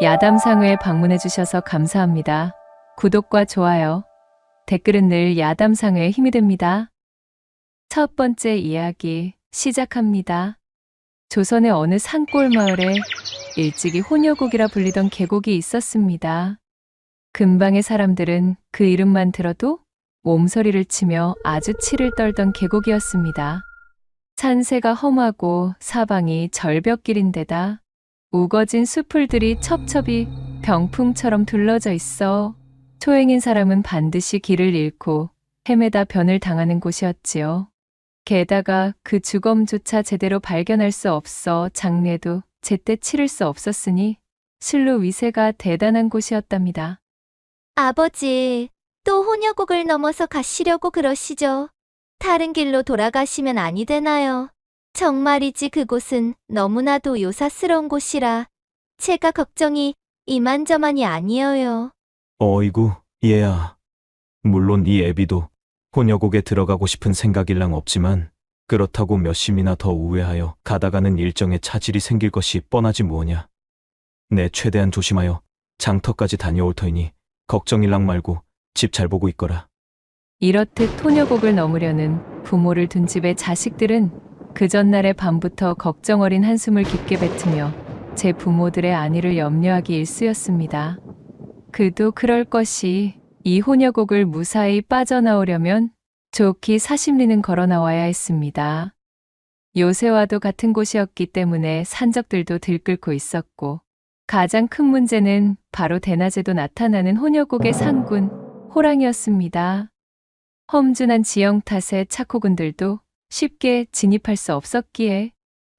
야담상회에 방문해 주셔서 감사합니다. 구독과 좋아요, 댓글은 늘 야담상회에 힘이 됩니다. 첫 번째 이야기 시작합니다. 조선의 어느 산골 마을에 일찍이 혼여곡이라 불리던 계곡이 있었습니다. 근방의 사람들은 그 이름만 들어도 몸서리를 치며 아주 치를 떨던 계곡이었습니다. 산세가 험하고 사방이 절벽길인데다 우거진 수풀들이 첩첩이 병풍처럼 둘러져 있어 초행인 사람은 반드시 길을 잃고 헤매다 변을 당하는 곳이었지요. 게다가 그 주검조차 제대로 발견할 수 없어 장례도 제때 치를 수 없었으니 실로 위세가 대단한 곳이었답니다. 아버지, 또 혼여곡을 넘어서 가시려고 그러시죠? 다른 길로 돌아가시면 아니 되나요? 정말이지 그곳은 너무나도 요사스러운 곳이라 제가 걱정이 이만저만이 아니어요. 어이구, 얘야. 물론 이 애비도 혼여곡에 들어가고 싶은 생각일랑 없지만 그렇다고 몇 심이나 더 우회하여 가다가는 일정에 차질이 생길 것이 뻔하지 뭐냐. 내 최대한 조심하여 장터까지 다녀올 터이니 걱정일랑 말고 집 잘 보고 있거라. 이렇듯 혼여곡을 넘으려는 부모를 둔 집의 자식들은 그 전날의 밤부터 걱정 어린 한숨을 깊게 뱉으며 제 부모들의 안위를 염려하기 일쑤였습니다. 그도 그럴 것이 이 혼여곡을 무사히 빠져나오려면 좋기 40리는 걸어 나와야 했습니다. 요새와도 같은 곳이었기 때문에 산적들도 들끓고 있었고 가장 큰 문제는 바로 대낮에도 나타나는 혼여곡의 상군 호랑이였습니다. 험준한 지형 탓에 착호군들도 쉽게 진입할 수 없었기에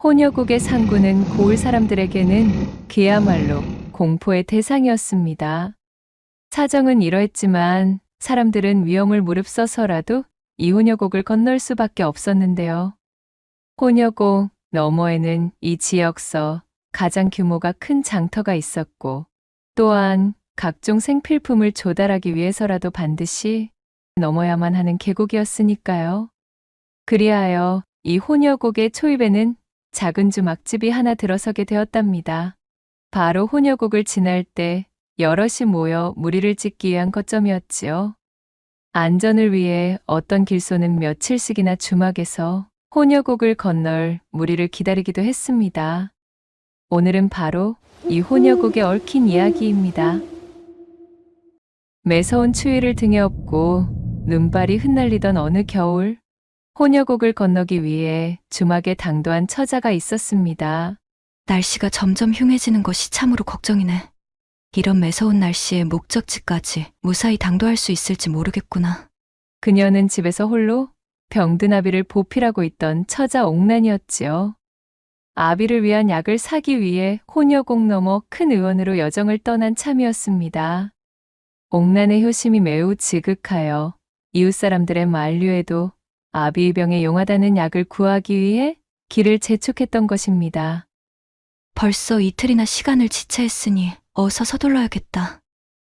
혼여곡의 상군은 고을 사람들에게는 그야말로 공포의 대상이었습니다. 사정은 이러했지만 사람들은 위험을 무릅써서라도 이 혼여곡을 건널 수밖에 없었는데요. 혼여곡 너머에는 이 지역서 가장 규모가 큰 장터가 있었고 또한 각종 생필품을 조달하기 위해서라도 반드시 넘어야만 하는 계곡이었으니까요. 그리하여 이 혼여곡의 초입에는 작은 주막집이 하나 들어서게 되었답니다. 바로 혼여곡을 지날 때 여럿이 모여 무리를 짓기 위한 거점이었지요. 안전을 위해 어떤 길소는 며칠씩이나 주막에서 혼여곡을 건널 무리를 기다리기도 했습니다. 오늘은 바로 이 혼여곡에 얽힌 이야기입니다. 매서운 추위를 등에 업고 눈발이 흩날리던 어느 겨울, 혼여곡을 건너기 위해 주막에 당도한 처자가 있었습니다. 날씨가 점점 흉해지는 것이 참으로 걱정이네. 이런 매서운 날씨에 목적지까지 무사히 당도할 수 있을지 모르겠구나. 그녀는 집에서 홀로 병든 아비를 보필하고 있던 처자 옥난이었지요. 아비를 위한 약을 사기 위해 혼여곡 넘어 큰 의원으로 여정을 떠난 참이었습니다. 옥난의 효심이 매우 지극하여 이웃 사람들의 만류에도 아비의 병에 용하다는 약을 구하기 위해 길을 재촉했던 것입니다. 벌써 이틀이나 시간을 지체했으니 어서 서둘러야겠다.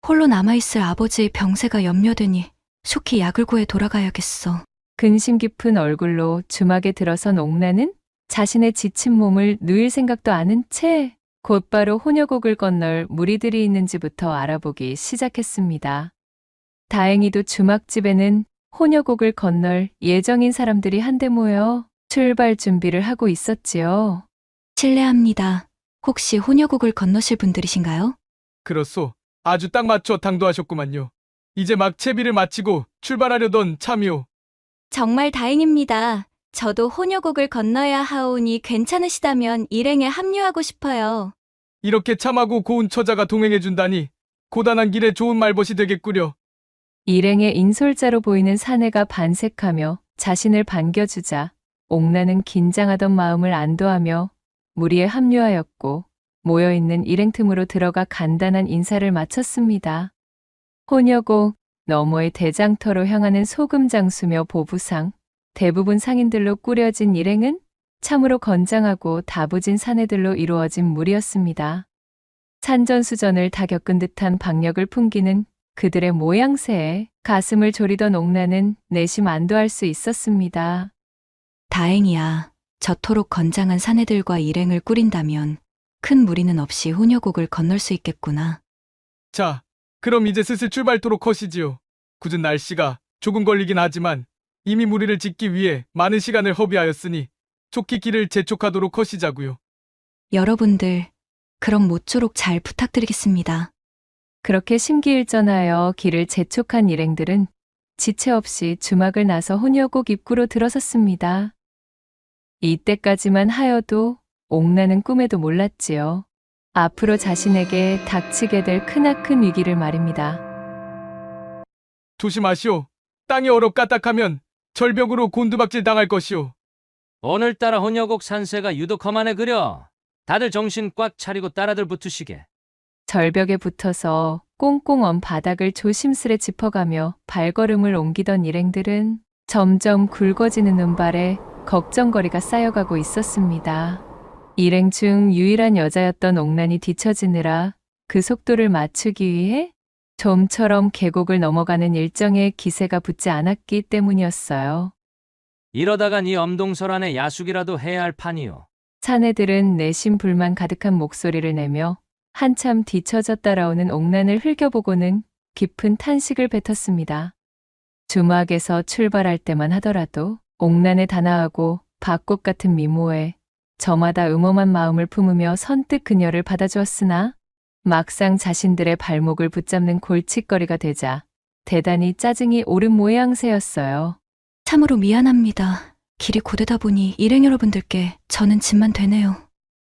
홀로 남아있을 아버지의 병세가 염려되니 속히 약을 구해 돌아가야겠어. 근심 깊은 얼굴로 주막에 들어선 옥난은 자신의 지친 몸을 누일 생각도 않은 채 곧바로 혼여곡을 건널 무리들이 있는지부터 알아보기 시작했습니다. 다행히도 주막집에는 혼여곡을 건널 예정인 사람들이 한데 모여 출발 준비를 하고 있었지요. 실례합니다. 혹시 혼여곡을 건너실 분들이신가요? 그렇소. 아주 딱 맞춰 당도하셨구만요. 이제 막 채비를 마치고 출발하려던 참이오. 정말 다행입니다. 저도 혼여곡을 건너야 하오니 괜찮으시다면 일행에 합류하고 싶어요. 이렇게 참하고 고운 처자가 동행해준다니 고단한 길에 좋은 말벗이 되겠구려. 일행의 인솔자로 보이는 사내가 반색하며 자신을 반겨주자 옥나는 긴장하던 마음을 안도하며 무리에 합류하였고 모여있는 일행 틈으로 들어가 간단한 인사를 마쳤습니다. 혼여곡 너머의 대장터로 향하는 소금장수며 보부상, 대부분 상인들로 꾸려진 일행은 참으로 건장하고 다부진 사내들로 이루어진 무리였습니다. 산전수전을 다 겪은 듯한 박력을 풍기는 그들의 모양새에 가슴을 졸이던 옥나는 내심 안도할 수 있었습니다. 다행이야. 저토록 건장한 사내들과 일행을 꾸린다면 큰 무리는 없이 혼여곡을 건널 수 있겠구나. 자, 그럼 이제 슬슬 출발토록 하시지요. 굳은 날씨가 조금 걸리긴 하지만 이미 무리를 짓기 위해 많은 시간을 허비하였으니 촉히 길을 재촉하도록 하시자고요. 여러분들, 그럼 모쪼록 잘 부탁드리겠습니다. 그렇게 심기일전하여 길을 재촉한 일행들은 지체 없이 주막을 나서 혼여곡 입구로 들어섰습니다. 이때까지만 하여도 옥나는 꿈에도 몰랐지요. 앞으로 자신에게 닥치게 될 크나큰 위기를 말입니다. 조심하시오. 땅이 얼어 까딱하면 절벽으로 곤두박질 당할 것이오. 오늘따라 혼여곡 산세가 유독 험하네 그려. 다들 정신 꽉 차리고 따라들 붙으시게. 절벽에 붙어서 꽁꽁 언 바닥을 조심스레 짚어가며 발걸음을 옮기던 일행들은 점점 굵어지는 눈발에 걱정거리가 쌓여가고 있었습니다. 일행 중 유일한 여자였던 옥난이 뒤처지느라 그 속도를 맞추기 위해 좀처럼 계곡을 넘어가는 일정의 기세가 붙지 않았기 때문이었어요. 이러다간 이 엄동설 안에 야숙이라도 해야 할 판이요. 사내들은 내심 불만 가득한 목소리를 내며 한참 뒤처져 따라오는 옥난을 흘겨보고는 깊은 탄식을 뱉었습니다. 주막에서 출발할 때만 하더라도 옥난에 단아하고 밭꽃 같은 미모에 저마다 음험한 마음을 품으며 선뜻 그녀를 받아주었으나 막상 자신들의 발목을 붙잡는 골칫거리가 되자 대단히 짜증이 오른 모양새였어요. 참으로 미안합니다. 길이 고되다 보니 일행 여러분들께 저는 짐만 되네요.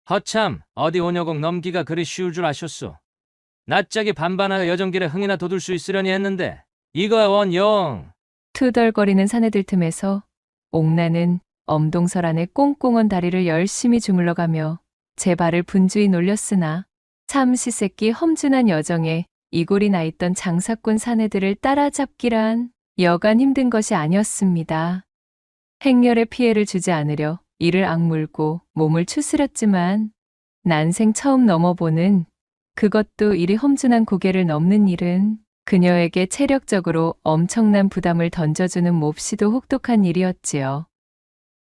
허참, 어디 혼여곡 넘기가 그리 쉬울 줄 아셨소. 낯짝이 반반하여 여정길에 흥이나 돋을 수 있으려니 했는데 이거야 원영. 투덜거리는 사내들 틈에서 옥나는 엄동설 안에 꽁꽁언 다리를 열심히 주물러가며 제 발을 분주히 놀렸으나 참시 새끼 험준한 여정에 이골이 나 있던 장사꾼 사내들을 따라잡기란 여간 힘든 것이 아니었습니다. 행렬에 피해를 주지 않으려 이를 악물고 몸을 추스렸지만 난생 처음 넘어보는 그것도 이리 험준한 고개를 넘는 일은 그녀에게 체력적으로 엄청난 부담을 던져주는 몹시도 혹독한 일이었지요.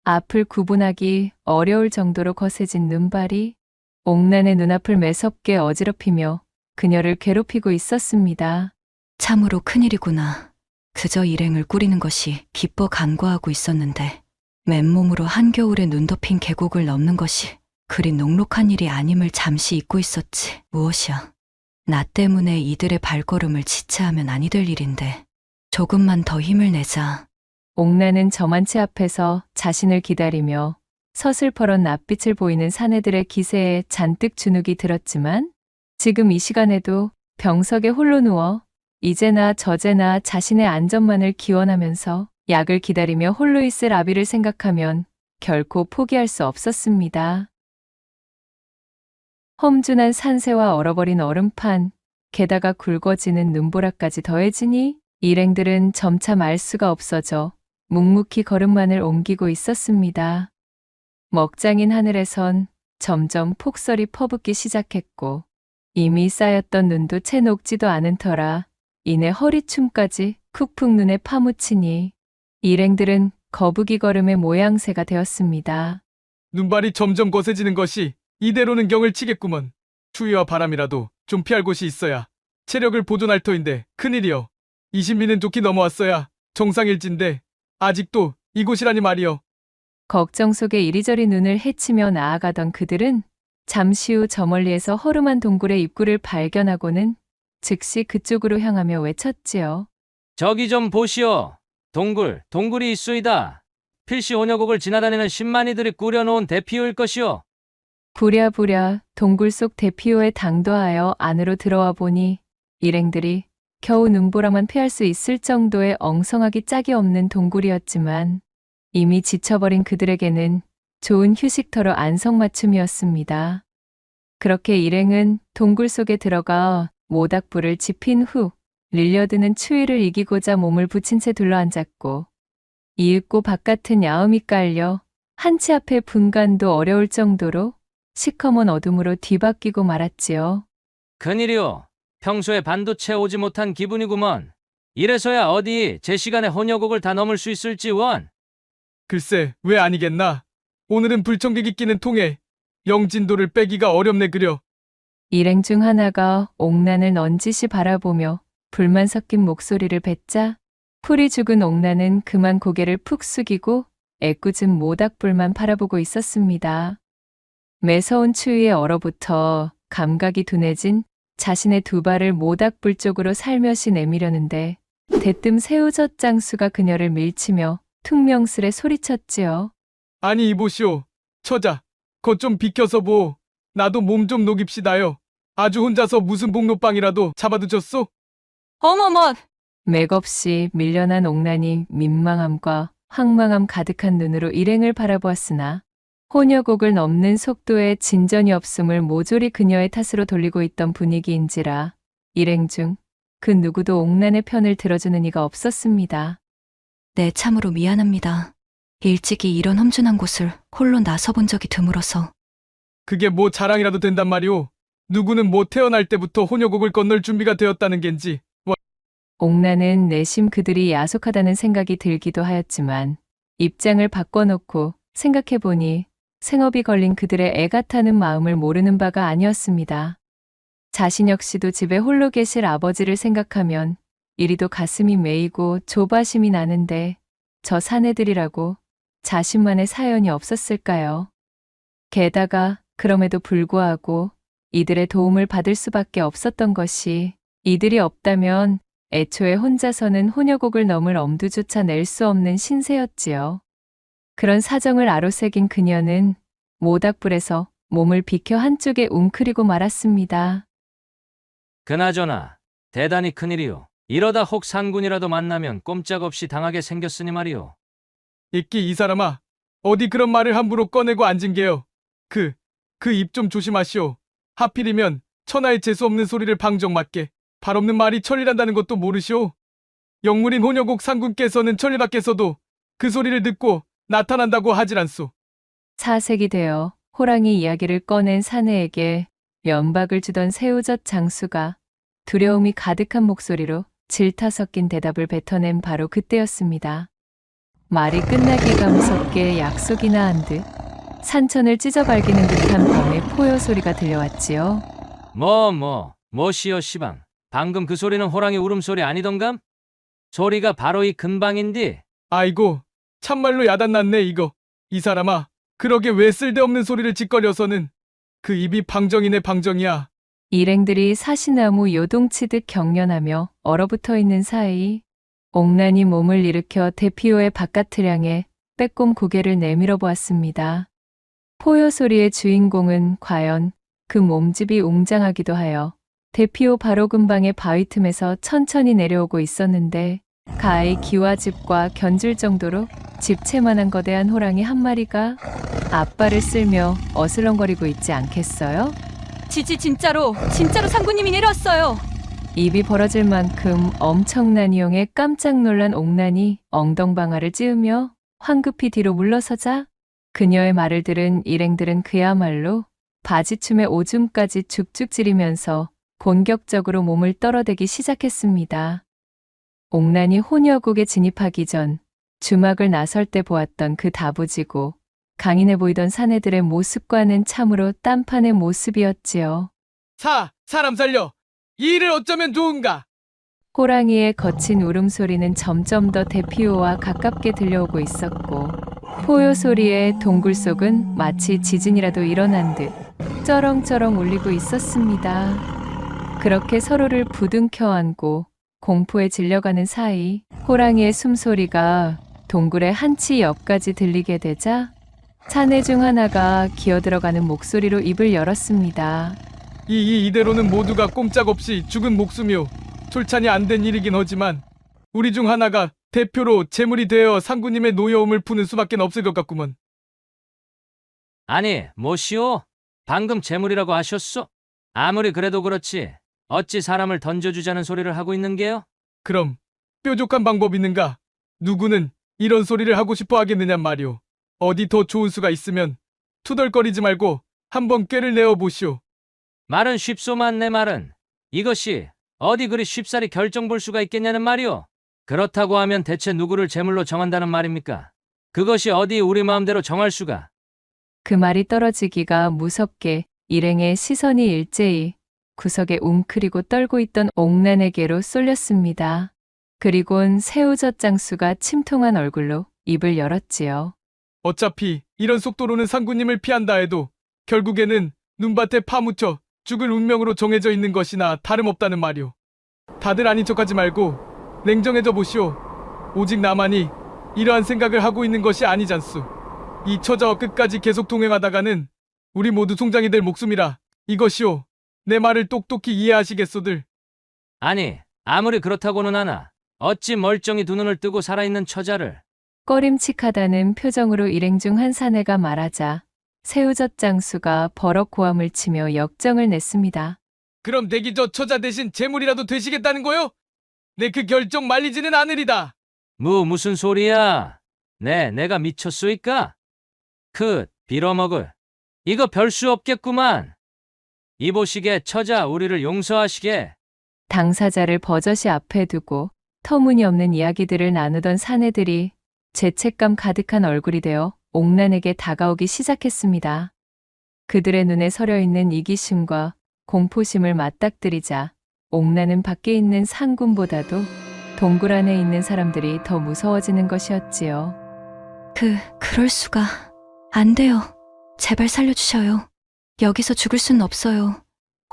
앞을 구분하기 어려울 정도로 거세진 눈발이 옥난의 눈앞을 매섭게 어지럽히며 그녀를 괴롭히고 있었습니다. 참으로 큰일이구나. 그저 일행을 꾸리는 것이 기뻐 간과하고 있었는데 맨몸으로 한겨울에 눈 덮인 계곡을 넘는 것이 그리 녹록한 일이 아님을 잠시 잊고 있었지. 무엇이야. 나 때문에 이들의 발걸음을 지체하면 아니 될 일인데 조금만 더 힘을 내자. 옥나는 저만치 앞에서 자신을 기다리며 서슬퍼런 낯빛을 보이는 사내들의 기세에 잔뜩 주눅이 들었지만 지금 이 시간에도 병석에 홀로 누워 이제나 저제나 자신의 안전만을 기원하면서 약을 기다리며 홀로 있을 아비를 생각하면 결코 포기할 수 없었습니다. 험준한 산세와 얼어버린 얼음판, 게다가 굵어지는 눈보라까지 더해지니 일행들은 점차 말 수가 없어져 묵묵히 걸음만을 옮기고 있었습니다. 먹장인 하늘에선 점점 폭설이 퍼붓기 시작했고 이미 쌓였던 눈도 채 녹지도 않은 터라 이내 허리춤까지 쿡푹 눈에 파묻히니 일행들은 거북이 걸음의 모양새가 되었습니다. 눈발이 점점 거세지는 것이 이대로는 경을 치겠구먼. 추위와 바람이라도 좀 피할 곳이 있어야 체력을 보존할 터인데 큰일이여. 20리는 좋게 넘어왔어야 정상일진데 아직도 이곳이라니 말이여. 걱정 속에 이리저리 눈을 헤치며 나아가던 그들은 잠시 후 저 멀리에서 허름한 동굴의 입구를 발견하고는 즉시 그쪽으로 향하며 외쳤지요. 저기 좀 보시오. 동굴이 있소이다. 필시 혼여곡을 지나다니는 10만이들이 꾸려놓은 대피소일 것이오. 부랴부랴 동굴 속 대피소에 당도하여 안으로 들어와 보니 일행들이 겨우 눈보라만 피할 수 있을 정도의 엉성하기 짝이 없는 동굴이었지만 이미 지쳐버린 그들에게는 좋은 휴식터로 안성맞춤이었습니다. 그렇게 일행은 동굴 속에 들어가 모닥불을 지핀 후 릴려드는 추위를 이기고자 몸을 붙인 채 둘러앉았고 이윽고 바깥은 야음이 깔려 한치 앞의 분간도 어려울 정도로 시커먼 어둠으로 뒤바뀌고 말았지요. 큰일이오. 평소에 반도체 오지 못한 기분이구먼. 이래서야 어디 제 시간에 혼여곡을 다 넘을 수 있을지 원. 글쎄 왜 아니겠나. 오늘은 불청객이 끼는 통에 영진도를 빼기가 어렵네 그려. 일행 중 하나가 옥난을 넌지시 바라보며 불만 섞인 목소리를 뱉자 풀이 죽은 옥난은 그만 고개를 푹 숙이고 애꿎은 모닥불만 바라보고 있었습니다. 매서운 추위에 얼어붙어 감각이 둔해진 자신의 두 발을 모닥불 쪽으로 살며시 내미려는데 대뜸 새우젓 장수가 그녀를 밀치며 퉁명스레 소리쳤지요. 아니 이보시오. 처자. 거 좀 비켜서 보. 나도 몸 좀 녹입시다요. 아주 혼자서 무슨 복로빵이라도 잡아두셨소? 어머머! 맥없이 밀려난 옥난이 민망함과 황망함 가득한 눈으로 일행을 바라보았으나 혼여곡을 넘는 속도에 진전이 없음을 모조리 그녀의 탓으로 돌리고 있던 분위기인지라 일행 중 그 누구도 옥난의 편을 들어주는 이가 없었습니다. 네, 참으로 미안합니다. 일찍이 이런 험준한 곳을 홀로 나서본 적이 드물어서. 그게 뭐 자랑이라도 된단 말이오. 누구는 뭐 태어날 때부터 혼여곡을 건널 준비가 되었다는 겐지. 옥난은 내심 그들이 야속하다는 생각이 들기도 하였지만 입장을 바꿔놓고 생각해보니 생업이 걸린 그들의 애가 타는 마음을 모르는 바가 아니었습니다. 자신 역시도 집에 홀로 계실 아버지를 생각하면 이리도 가슴이 메이고 조바심이 나는데 저 사내들이라고 자신만의 사연이 없었을까요? 게다가 그럼에도 불구하고 이들의 도움을 받을 수밖에 없었던 것이 이들이 없다면 애초에 혼자서는 혼여곡을 넘을 엄두조차 낼 수 없는 신세였지요. 그런 사정을 아로새긴 그녀는 모닥불에서 몸을 비켜 한쪽에 웅크리고 말았습니다. 그나저나 대단히 큰일이오. 이러다 혹 상군이라도 만나면 꼼짝없이 당하게 생겼으니 말이오. 이끼 이 사람아. 어디 그런 말을 함부로 꺼내고 앉은 게요. 그 입 좀 조심하시오. 하필이면 천하의 재수 없는 소리를 방정맞게 발 없는 말이 천리란다는 것도 모르시오. 영문인 혼여곡 상군께서는 천리 밖에서도 그 소리를 듣고 나타난다고 하질 않소. 사색이 되어 호랑이 이야기를 꺼낸 사내에게 면박을 주던 새우젓 장수가 두려움이 가득한 목소리로 질타 섞인 대답을 뱉어낸 바로 그때였습니다. 말이 끝나기가 무섭게 약속이나 한 듯 산천을 찢어 발기는 듯한 범의 포효 소리가 들려왔지요. 뭐시여 시방. 방금 그 소리는 호랑이 울음소리 아니던감? 소리가 바로 이 근방인디. 아이고 참말로 야단났네 이거. 이 사람아. 그러게 왜 쓸데없는 소리를 짓거려서는. 그 입이 방정이네 방정이야. 일행들이 사시나무 요동치듯 경련하며 얼어붙어 있는 사이 옥난이 몸을 일으켜 대피호의 바깥을 향해 빼꼼 고개를 내밀어 보았습니다. 포효 소리의 주인공은 과연 그 몸집이 웅장하기도 하여 대피호 바로 근방의 바위 틈에서 천천히 내려오고 있었는데 가히 기와집과 견줄 정도로 집채만한 거대한 호랑이 한 마리가 앞발을 쓸며 어슬렁거리고 있지 않겠어요? 진짜로 상군님이 내려왔어요. 입이 벌어질 만큼 엄청난 이용에 깜짝 놀란 옥난이 엉덩방아를 찌으며 황급히 뒤로 물러서자 그녀의 말을 들은 일행들은 그야말로 바지춤에 오줌까지 죽죽 지리면서 본격적으로 몸을 떨어대기 시작했습니다. 옥난이 혼여곡에 진입하기 전 주막을 나설 때 보았던 그 다부지고 강인해 보이던 사내들의 모습과는 참으로 딴판의 모습이었지요. 사람 살려. 이 일을 어쩌면 좋은가. 호랑이의 거친 울음소리는 점점 더 대피호와 가깝게 들려오고 있었고 포효 소리의 동굴 속은 마치 지진이라도 일어난 듯 쩌렁쩌렁 울리고 있었습니다. 그렇게 서로를 부둥켜 안고 공포에 질려가는 사이 호랑이의 숨소리가 동굴의 한치 옆까지 들리게 되자 사내 중 하나가 기어들어가는 목소리로 입을 열었습니다. 이대로는 모두가 꼼짝없이 죽은 목숨이오. 솔찬이 안 된 일이긴 하지만 우리 중 하나가 대표로 제물이 되어 상구님의 노여움을 푸는 수밖에 없을 것 같구먼. 아니 뭐시오? 방금 재물이라고 하셨소? 아무리 그래도 그렇지 어찌 사람을 던져주자는 소리를 하고 있는 게요? 그럼 뾰족한 방법 있는가? 누구는 이런 소리를 하고 싶어 하겠느냐 말이오. 어디 더 좋은 수가 있으면 투덜거리지 말고 한번 꾀를 내어보시오. 말은 쉽소만 내 말은. 이것이 어디 그리 쉽사리 결정 볼 수가 있겠냐는 말이오. 그렇다고 하면 대체 누구를 제물로 정한다는 말입니까? 그것이 어디 우리 마음대로 정할 수가. 그 말이 떨어지기가 무섭게 일행의 시선이 일제히 구석에 웅크리고 떨고 있던 옥란에게로 쏠렸습니다. 그리곤 새우젓 장수가 침통한 얼굴로 입을 열었지요. 어차피 이런 속도로는 상구님을 피한다 해도 결국에는 눈밭에 파묻혀 죽을 운명으로 정해져 있는 것이나 다름없다는 말이오. 다들 아닌 척하지 말고 냉정해져 보시오. 오직 나만이 이러한 생각을 하고 있는 것이 아니잖소. 이 처자와 끝까지 계속 동행하다가는 우리 모두 송장이 될 목숨이라 이것이오. 내 말을 똑똑히 이해하시겠소들. 아니, 아무리 그렇다고는 하나 어찌 멀쩡히 두 눈을 뜨고 살아있는 처자를. 꺼림칙하다는 표정으로 일행 중 한 사내가 말하자 새우젓 장수가 버럭 고함을 치며 역정을 냈습니다. 그럼 내기 저 처자 대신 재물이라도 되시겠다는 거요? 내 그 결정 말리지는 않으리다. 무슨 소리야? 내가 미쳤소이까? 빌어먹을. 이거 별 수 없겠구만. 이보시게 처자 우리를 용서하시게. 당사자를 버젓이 앞에 두고 터무니없는 이야기들을 나누던 사내들이 죄책감 가득한 얼굴이 되어 옥란에게 다가오기 시작했습니다. 그들의 눈에 서려 있는 이기심과 공포심을 맞닥뜨리자 옥란은 밖에 있는 상군보다도 동굴 안에 있는 사람들이 더 무서워지는 것이었지요. 그럴 수가. 안 돼요. 제발 살려주셔요. 여기서 죽을 순 없어요.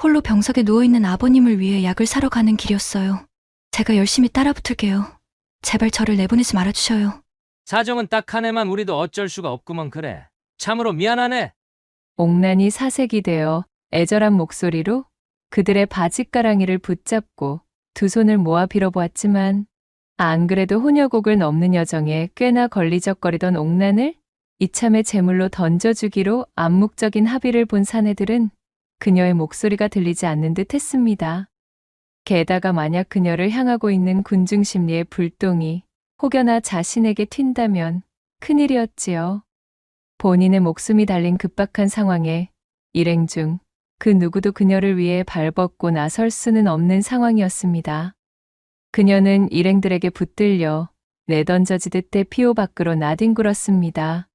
홀로 병석에 누워있는 아버님을 위해 약을 사러 가는 길이었어요. 제가 열심히 따라붙을게요. 제발 저를 내보내지 말아주셔요. 사정은 딱 하네만 우리도 어쩔 수가 없구먼 그래. 참으로 미안하네. 옥란이 사색이 되어 애절한 목소리로 그들의 바짓가랑이를 붙잡고 두 손을 모아 빌어보았지만 안 그래도 혼여곡을 넘는 여정에 꽤나 걸리적거리던 옥란을 이참에 제물로 던져주기로 암묵적인 합의를 본 사내들은 그녀의 목소리가 들리지 않는 듯 했습니다. 게다가 만약 그녀를 향하고 있는 군중 심리의 불똥이 혹여나 자신에게 튄다면 큰일이었지요. 본인의 목숨이 달린 급박한 상황에 일행 중 그 누구도 그녀를 위해 발벗고 나설 수는 없는 상황이었습니다. 그녀는 일행들에게 붙들려 내던져지듯 대피호 밖으로 나뒹굴었습니다.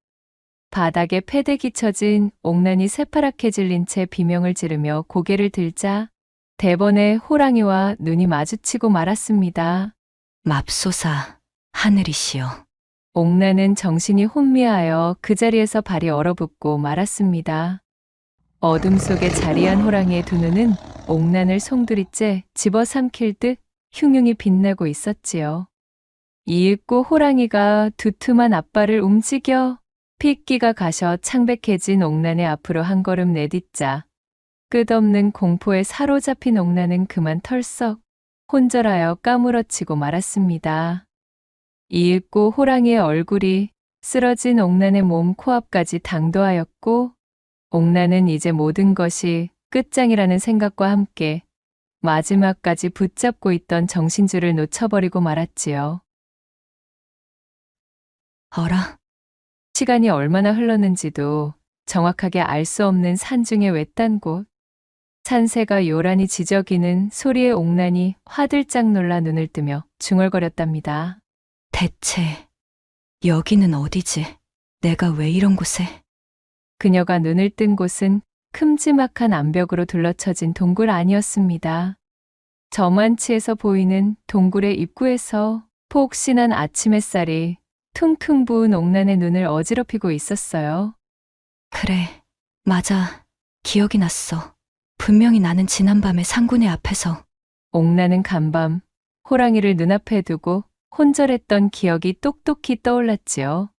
바닥에 패대기 쳐진 옥란이 새파랗게 질린 채 비명을 지르며 고개를 들자 대번에 호랑이와 눈이 마주치고 말았습니다. 맙소사, 하늘이시여. 옥란은 정신이 혼미하여 그 자리에서 발이 얼어붙고 말았습니다. 어둠 속에 자리한 호랑이의 두 눈은 옥란을 송두리째 집어삼킬 듯 흉흉히 빛나고 있었지요. 이윽고 호랑이가 두툼한 앞발을 움직여 핏기가 가셔 창백해진 옥란의 앞으로 한 걸음 내딛자 끝없는 공포에 사로잡힌 옥란은 그만 털썩 혼절하여 까무러치고 말았습니다. 이윽고 호랑이의 얼굴이 쓰러진 옥란의 몸 코앞까지 당도하였고 옥란은 이제 모든 것이 끝장이라는 생각과 함께 마지막까지 붙잡고 있던 정신줄을 놓쳐버리고 말았지요. 어라, 시간이 얼마나 흘렀는지도 정확하게 알 수 없는 산중의 외딴 곳. 산새가 요란히 지저귀는 소리에 옥란이 화들짝 놀라 눈을 뜨며 중얼거렸답니다. 대체 여기는 어디지? 내가 왜 이런 곳에? 그녀가 눈을 뜬 곳은 큼지막한 암벽으로 둘러쳐진 동굴 안이었습니다. 저만치에서 보이는 동굴의 입구에서 폭신한 아침 햇살이 퉁퉁 부은 옥란의 눈을 어지럽히고 있었어요. 그래, 맞아. 기억이 났어. 분명히 나는 지난밤에 상군의 앞에서 옥란은 간밤 호랑이를 눈앞에 두고 혼절했던 기억이 똑똑히 떠올랐지요.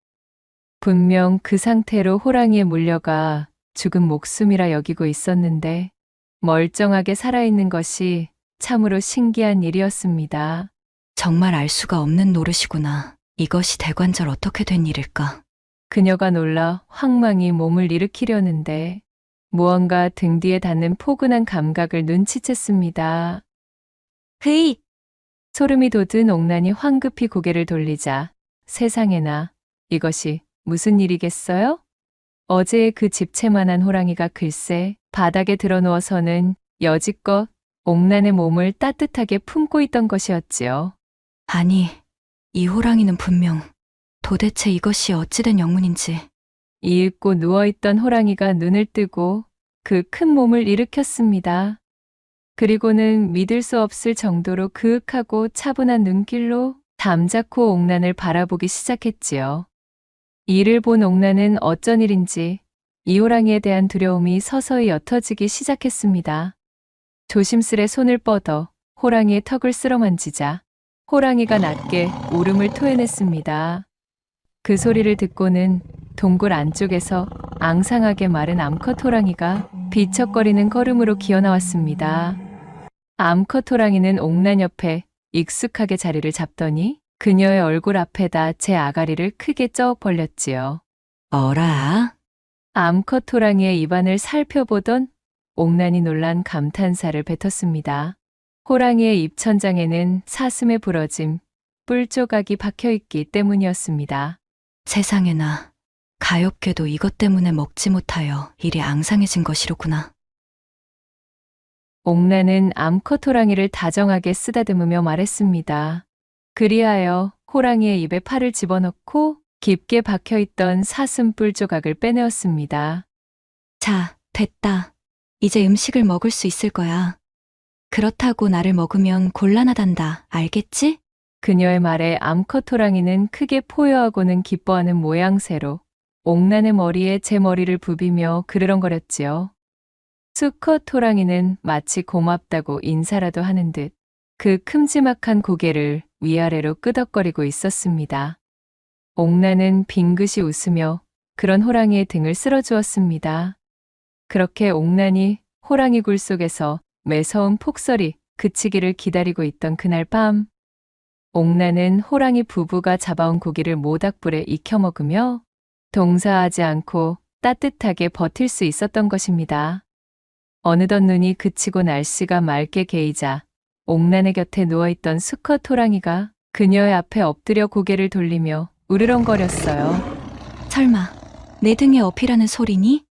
분명 그 상태로 호랑이에 물려가 죽은 목숨이라 여기고 있었는데 멀쩡하게 살아있는 것이 참으로 신기한 일이었습니다. 정말 알 수가 없는 노릇이구나. 이것이 대관절 어떻게 된 일일까? 그녀가 놀라 황망히 몸을 일으키려는데 무언가 등 뒤에 닿는 포근한 감각을 눈치챘습니다. 흐이! 소름이 돋은 옥란이 황급히 고개를 돌리자 세상에나 이것이 무슨 일이겠어요? 어제의 그 집채만한 호랑이가 글쎄 바닥에 드러누워서는 여지껏 옥란의 몸을 따뜻하게 품고 있던 것이었지요. 아니, 이 호랑이는 분명 도대체 이것이 어찌된 영문인지 이윽고 누워있던 호랑이가 눈을 뜨고 그 큰 몸을 일으켰습니다. 그리고는 믿을 수 없을 정도로 그윽하고 차분한 눈길로 담자코 옥란을 바라보기 시작했지요. 이를 본 옥란은 어쩐 일인지 이 호랑이에 대한 두려움이 서서히 옅어지기 시작했습니다. 조심스레 손을 뻗어 호랑이의 턱을 쓸어만지자 호랑이가 낮게 울음을 토해냈습니다. 그 소리를 듣고는 동굴 안쪽에서 앙상하게 마른 암컷 호랑이가 비척거리는 걸음으로 기어나왔습니다. 암컷 호랑이는 옥란 옆에 익숙하게 자리를 잡더니 그녀의 얼굴 앞에다 제 아가리를 크게 쩍 벌렸지요. 어라? 암컷 호랑이의 입안을 살펴보던 옥란이 놀란 감탄사를 뱉었습니다. 호랑이의 입천장에는 사슴에 부러짐, 뿔 조각이 박혀있기 때문이었습니다. 세상에나, 가엾게도 이것 때문에 먹지 못하여 일이 앙상해진 것이로구나. 옥란은 암컷 호랑이를 다정하게 쓰다듬으며 말했습니다. 그리하여 호랑이의 입에 팔을 집어넣고 깊게 박혀있던 사슴뿔 조각을 빼내었습니다. 자, 됐다. 이제 음식을 먹을 수 있을 거야. 그렇다고 나를 먹으면 곤란하단다. 알겠지? 그녀의 말에 암컷 호랑이는 크게 포효하고는 기뻐하는 모양새로 옥란의 머리에 제 머리를 부비며 그르렁거렸지요. 수컷 호랑이는 마치 고맙다고 인사라도 하는 듯 그 큼지막한 고개를 위아래로 끄덕거리고 있었습니다. 옥란은 빙긋이 웃으며 그런 호랑이의 등을 쓸어주었습니다. 그렇게 옥란이 호랑이 굴 속에서 매서운 폭설이 그치기를 기다리고 있던 그날 밤, 옥란은 호랑이 부부가 잡아온 고기를 모닥불에 익혀 먹으며 동사하지 않고 따뜻하게 버틸 수 있었던 것입니다. 어느덧 눈이 그치고 날씨가 맑게 개이자 옥란의 곁에 누워있던 수컷 호랑이가 그녀의 앞에 엎드려 고개를 돌리며 으르렁거렸어요. 설마, 내 등에 업히라는 소리니?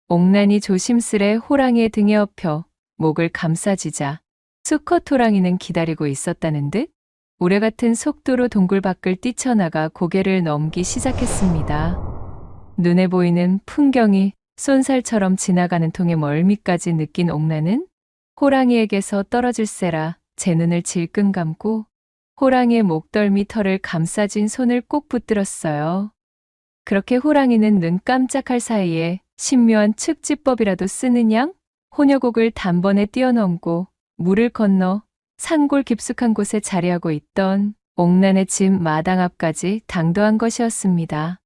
옥란이 조심스레 호랑이의 등에 엎혀 목을 감싸주자 수컷 호랑이는 기다리고 있었다는 듯 우레 같은 속도로 동굴 밖을 뛰쳐나가 고개를 넘기 시작했습니다. 눈에 보이는 풍경이 쏜살처럼 지나가는 통의 멀미까지 느낀 옥란은 호랑이에게서 떨어질세라 제 눈을 질끈 감고 호랑이의 목덜미 털을 감싸진 손을 꼭 붙들었어요. 그렇게 호랑이는 눈 깜짝할 사이에 신묘한 측지법이라도 쓰는 양 혼혈곡을 단번에 뛰어넘고 물을 건너 산골 깊숙한 곳에 자리하고 있던 옥란의 집 마당 앞까지 당도한 것이었습니다.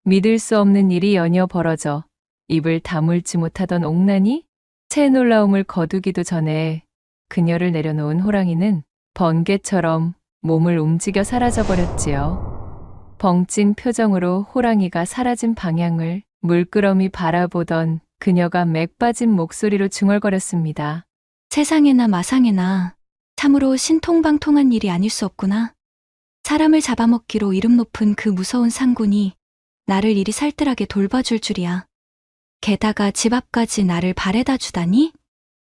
믿을 수 없는 일이 연이어 벌어져 입을 다물지 못하던 옥란이 채 놀라움을 거두기도 전에 그녀를 내려놓은 호랑이는 번개처럼 몸을 움직여 사라져버렸지요. 벙찐 표정으로 호랑이가 사라진 방향을 물끄러미 바라보던 그녀가 맥 빠진 목소리로 중얼거렸습니다. 세상에나 마상에나 참으로 신통방통한 일이 아닐 수 없구나. 사람을 잡아먹기로 이름 높은 그 무서운 상군이 나를 이리 살뜰하게 돌봐줄 줄이야. 게다가 집 앞까지 나를 바래다 주다니?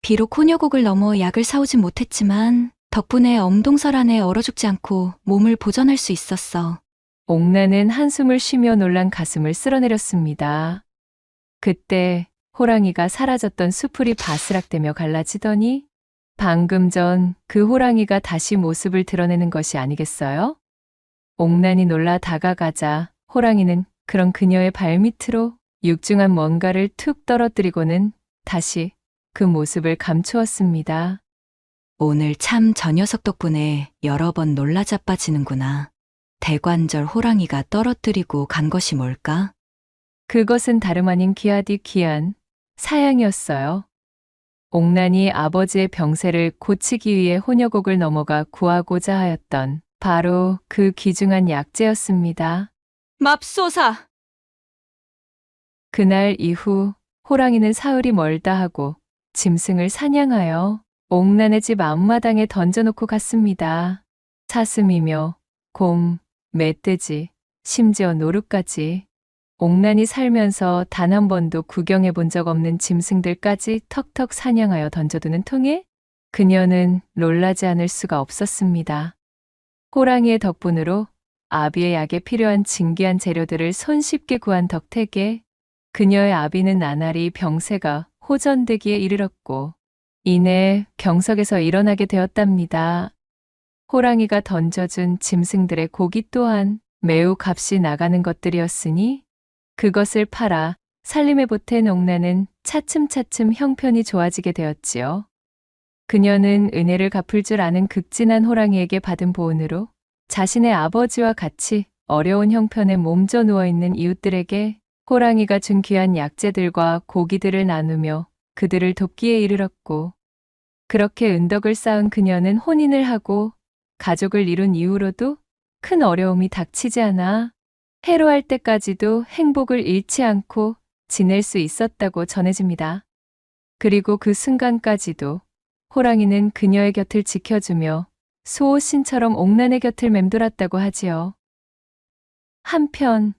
비록 혼혈곡을 넘어 약을 사오진 못했지만 덕분에 엄동설 안에 얼어 죽지 않고 몸을 보전할 수 있었어. 옥란은 한숨을 쉬며 놀란 가슴을 쓸어내렸습니다. 그때 호랑이가 사라졌던 수풀이 바스락대며 갈라지더니 방금 전 그 호랑이가 다시 모습을 드러내는 것이 아니겠어요? 옥란이 놀라 다가가자 호랑이는 그런 그녀의 발밑으로 육중한 뭔가를 툭 떨어뜨리고는 다시 그 모습을 감추었습니다. 오늘 참 저 녀석 덕분에 여러 번 놀라 자빠지는구나. 대관절 호랑이가 떨어뜨리고 간 것이 뭘까? 그것은 다름 아닌 기아디 귀한 사양이었어요. 옥란이 아버지의 병세를 고치기 위해 혼혈곡을 넘어가 구하고자 하였던 바로 그 귀중한 약재였습니다. 맙소사! 그날 이후 호랑이는 사흘이 멀다 하고 짐승을 사냥하여 옥란의 집 앞마당에 던져놓고 갔습니다. 사슴이며 곰, 멧돼지, 심지어 노루까지 옥란이 살면서 단 한 번도 구경해 본 적 없는 짐승들까지 턱턱 사냥하여 던져두는 통에 그녀는 놀라지 않을 수가 없었습니다. 호랑이의 덕분으로 아비의 약에 필요한 진귀한 재료들을 손쉽게 구한 덕택에 그녀의 아비는 나날이 병세가 호전되기에 이르렀고 이내 경석에서 일어나게 되었답니다. 호랑이가 던져준 짐승들의 고기 또한 매우 값이 나가는 것들이었으니 그것을 팔아 살림에 보탠 옥나는 차츰차츰 형편이 좋아지게 되었지요. 그녀는 은혜를 갚을 줄 아는 극진한 호랑이에게 받은 보은으로 자신의 아버지와 같이 어려운 형편에 몸져 누워있는 이웃들에게 호랑이가 준 귀한 약재들과 고기들을 나누며 그들을 돕기에 이르렀고 그렇게 은덕을 쌓은 그녀는 혼인을 하고 가족을 이룬 이후로도 큰 어려움이 닥치지 않아 해로할 때까지도 행복을 잃지 않고 지낼 수 있었다고 전해집니다. 그리고 그 순간까지도 호랑이는 그녀의 곁을 지켜주며 수호신처럼 옥난의 곁을 맴돌았다고 하지요. 한편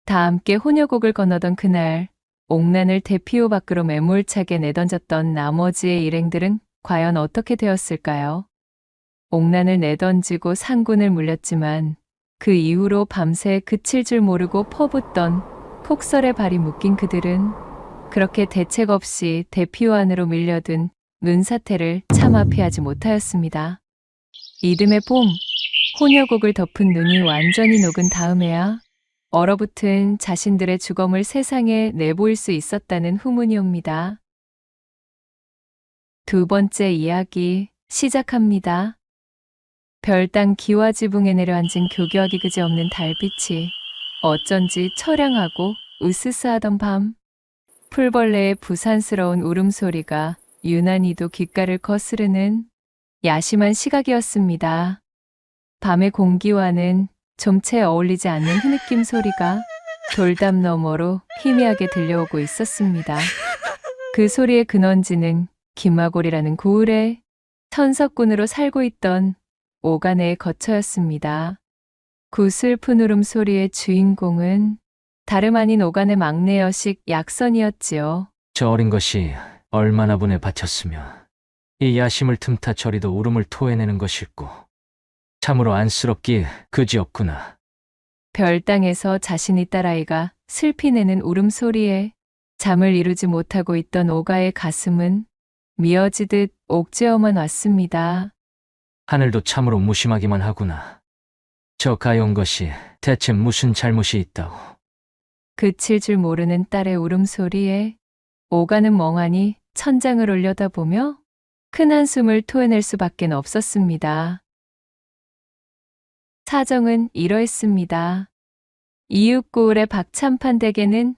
다 함께 혼혈곡을 건너던 그날 옥난을 대피호 밖으로 매몰차게 내던졌던 나머지의 일행들은 과연 어떻게 되었을까요? 옥난을 내던지고 상군을 물렸지만 그 이후로 밤새 그칠 줄 모르고 퍼붓던 폭설에 발이 묶인 그들은 그렇게 대책 없이 대피호 안으로 밀려든 눈사태를 차마 피하지 못하였습니다. 이듬해 봄, 혼혈곡을 덮은 눈이 완전히 녹은 다음에야 얼어붙은 자신들의 주검을 세상에 내보일 수 있었다는 후문이 옵니다. 두 번째 이야기 시작합니다. 별땅 기와 지붕에 내려앉은 교교하기 그지없는 달빛이 어쩐지 처량하고 으스스하던 밤, 풀벌레의 부산스러운 울음소리가 유난히도 귓가를 거스르는 야심한 시각이었습니다. 밤의 공기와는 좀 채 어울리지 않는 흐느낌 소리가 돌담 너머로 희미하게 들려오고 있었습니다. 그 소리의 근원지는 김마골이라는 고을에 천석군으로 살고 있던 오간의 거처였습니다. 그 슬픈 울음소리의 주인공은 다름 아닌 오간의 막내 여식 약선이었지요. 저 어린 것이 얼마나 분에 바쳤으며 이 야심을 틈타 저리도 울음을 토해내는 것일꼬. 참으로 안쓰럽기에 그지없구나. 별땅에서 자신이 딸아이가 슬피 내는 울음소리에 잠을 이루지 못하고 있던 오가의 가슴은 미어지듯 옥죄어만 왔습니다. 하늘도 참으로 무심하기만 하구나. 저 가여운 것이 대체 무슨 잘못이 있다오. 그칠 줄 모르는 딸의 울음소리에 오가는 멍하니 천장을 올려다보며 큰 한숨을 토해낼 수밖에 없었습니다. 사정은 이러했습니다. 이웃고을의 박참판 댁에는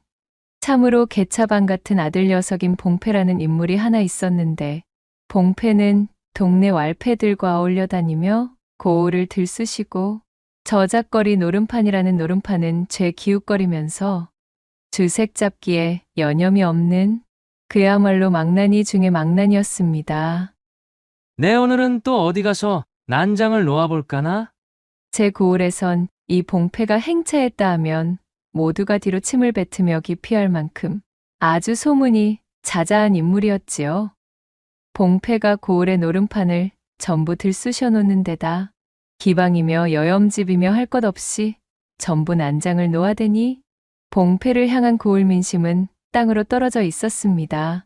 참으로 개차반 같은 아들 녀석인 봉패라는 인물이 하나 있었는데 봉패는 동네 왈패들과 어울려 다니며 고을을 들쑤시고 저작거리 노름판이라는 노름판은 죄 기웃거리면서 주색 잡기에 여념이 없는 그야말로 망나니 중의 망나니였습니다. 내 오늘은 또 어디 가서 난장을 놓아볼까나? 제 고을에선 이 봉패가 행차했다 하면 모두가 뒤로 침을 뱉으며 기피할 만큼 아주 소문이 자자한 인물이었지요. 봉패가 고을의 노름판을 전부 들쑤셔 놓는 데다 기방이며 여염집이며 할 것 없이 전부 난장을 놓아대니 봉패를 향한 고을 민심은 땅으로 떨어져 있었습니다.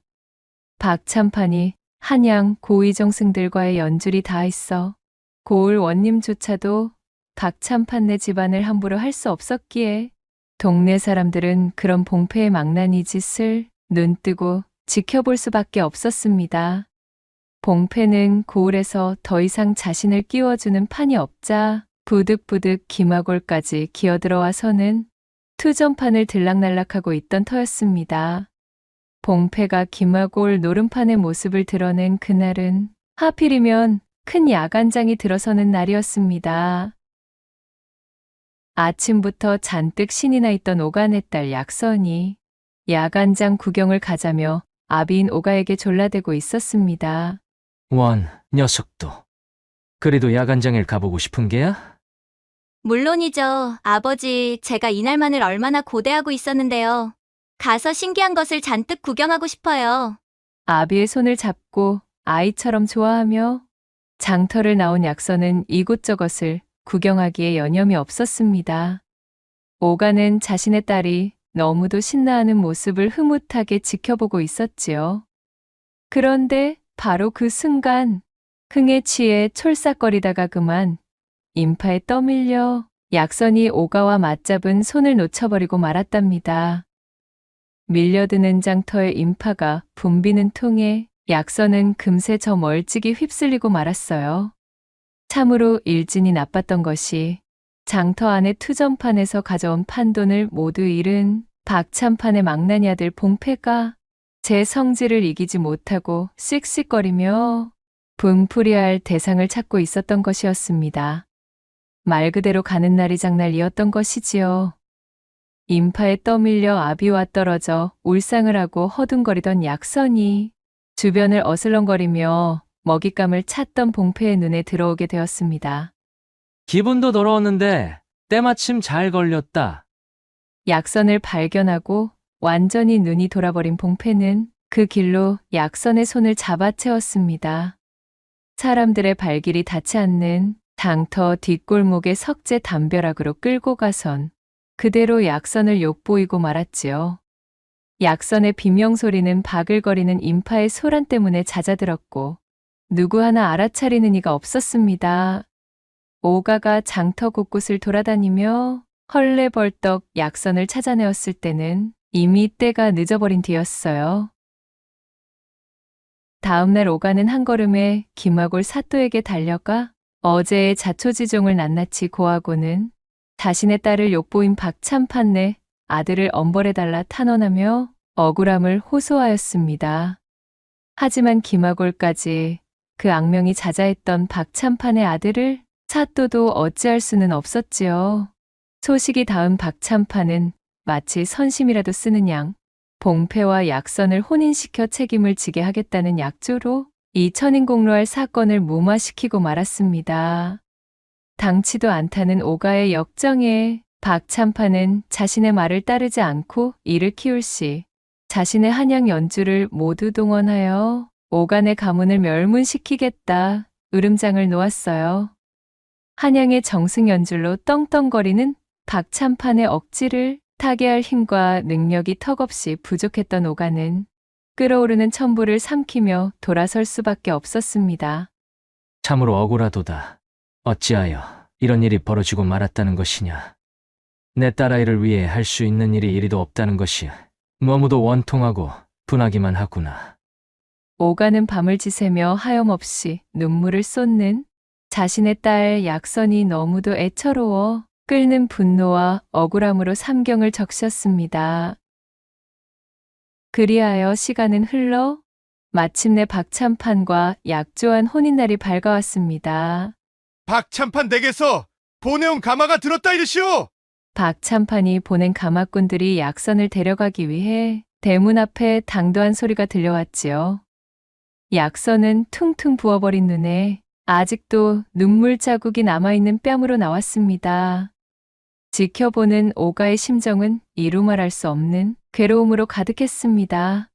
박참판이 한양 고위정승들과의 연줄이 다 있어 고을 원님조차도 박참판네 집안을 함부로 할 수 없었기에 동네 사람들은 그런 봉패의 망나니 짓을 눈뜨고 지켜볼 수밖에 없었습니다. 봉패는 고을에서 더 이상 자신을 끼워주는 판이 없자 부득부득 김하골까지 기어들어와서는 투전판을 들락날락하고 있던 터였습니다. 봉패가 김하골 노름판의 모습을 드러낸 그날은 하필이면 큰 야간장이 들어서는 날이었습니다. 아침부터 잔뜩 신이 나 있던 오간의 딸 약선이 야간장 구경을 가자며 아비인 오가에게 졸라대고 있었습니다. 원, 녀석도. 그래도 야간장을 가보고 싶은 게야? 물론이죠. 아버지, 제가 이날만을 얼마나 고대하고 있었는데요. 가서 신기한 것을 잔뜩 구경하고 싶어요. 아비의 손을 잡고 아이처럼 좋아하며 장터를 나온 약선은 이곳저것을 구경하기에 여념이 없었습니다. 오가는 자신의 딸이 너무도 신나하는 모습을 흐뭇하게 지켜보고 있었지요. 그런데 바로 그 순간 흥에 취해 촐싹거리다가 그만 인파에 떠밀려 약선이 오가와 맞잡은 손을 놓쳐버리고 말았답니다. 밀려드는 장터의 인파가 붐비는 통에 약선은 금세 저 멀찍이 휩쓸리고 말았어요. 참으로 일진이 나빴던 것이 장터 안의 투전판에서 가져온 판돈을 모두 잃은 박참판의 망나니 아들 봉패가 제 성질을 이기지 못하고 씩씩거리며 분풀이할 대상을 찾고 있었던 것이었습니다. 말 그대로 가는 날이 장날이었던 것이지요. 인파에 떠밀려 아비와 떨어져 울상을 하고 허둥거리던 약선이 주변을 어슬렁거리며 먹잇감을 찾던 봉패의 눈에 들어오게 되었습니다. 기분도 더러웠는데 때마침 잘 걸렸다. 약선을 발견하고 완전히 눈이 돌아버린 봉패는 그 길로 약선의 손을 잡아채웠습니다. 사람들의 발길이 닿지 않는 장터 뒷골목의 석재 담벼락으로 끌고 가선 그대로 약선을 욕보이고 말았지요. 약선의 비명소리는 바글거리는 인파의 소란 때문에 잦아들었고 누구 하나 알아차리는 이가 없었습니다. 오가가 장터 곳곳을 돌아다니며 헐레벌떡 약선을 찾아내었을 때는 이미 때가 늦어버린 뒤였어요. 다음날 오가는 한 걸음에 김화골 사또에게 달려가 어제의 자초지종을 낱낱이 고하고는 자신의 딸을 욕보인 박참판네 아들을 엄벌해달라 탄원하며 억울함을 호소하였습니다. 하지만 김화골까지 그 악명이 자자했던 박참판의 아들을 사또도 어찌할 수는 없었지요. 소식이 닿은 박참판은 마치 선심이라도 쓰는 양 봉패와 약선을 혼인시켜 책임을 지게 하겠다는 약조로 이 천인공로할 사건을 무마시키고 말았습니다. 당치도 않다는 오가의 역정에 박참판은 자신의 말을 따르지 않고 이를 키울시 자신의 한양 연주를 모두 동원하여 오간의 가문을 멸문시키겠다 으름장을 놓았어요. 한양의 정승 연줄로 떵떵거리는 박참판의 억지를 타개할 힘과 능력이 턱없이 부족했던 오가는 끓어오르는 천부를 삼키며 돌아설 수밖에 없었습니다. 참으로 억울하도다. 어찌하여 이런 일이 벌어지고 말았다는 것이냐. 내 딸아이를 위해 할 수 있는 일이 이리도 없다는 것이 너무도 원통하고 분하기만 하구나. 오가는 밤을 지새며 하염없이 눈물을 쏟는 자신의 딸 약선이 너무도 애처로워 끓는 분노와 억울함으로 삼경을 적셨습니다. 그리하여 시간은 흘러 마침내 박참판과 약조한 혼인날이 밝아왔습니다. 박참판 댁에서 보내온 가마가 들었다 이르시오. 박참판이 보낸 가마꾼들이 약선을 데려가기 위해 대문 앞에 당도한 소리가 들려왔지요. 약선은 퉁퉁 부어버린 눈에 아직도 눈물 자국이 남아있는 뺨으로 나왔습니다. 지켜보는 오가의 심정은 이루 말할 수 없는 괴로움으로 가득했습니다.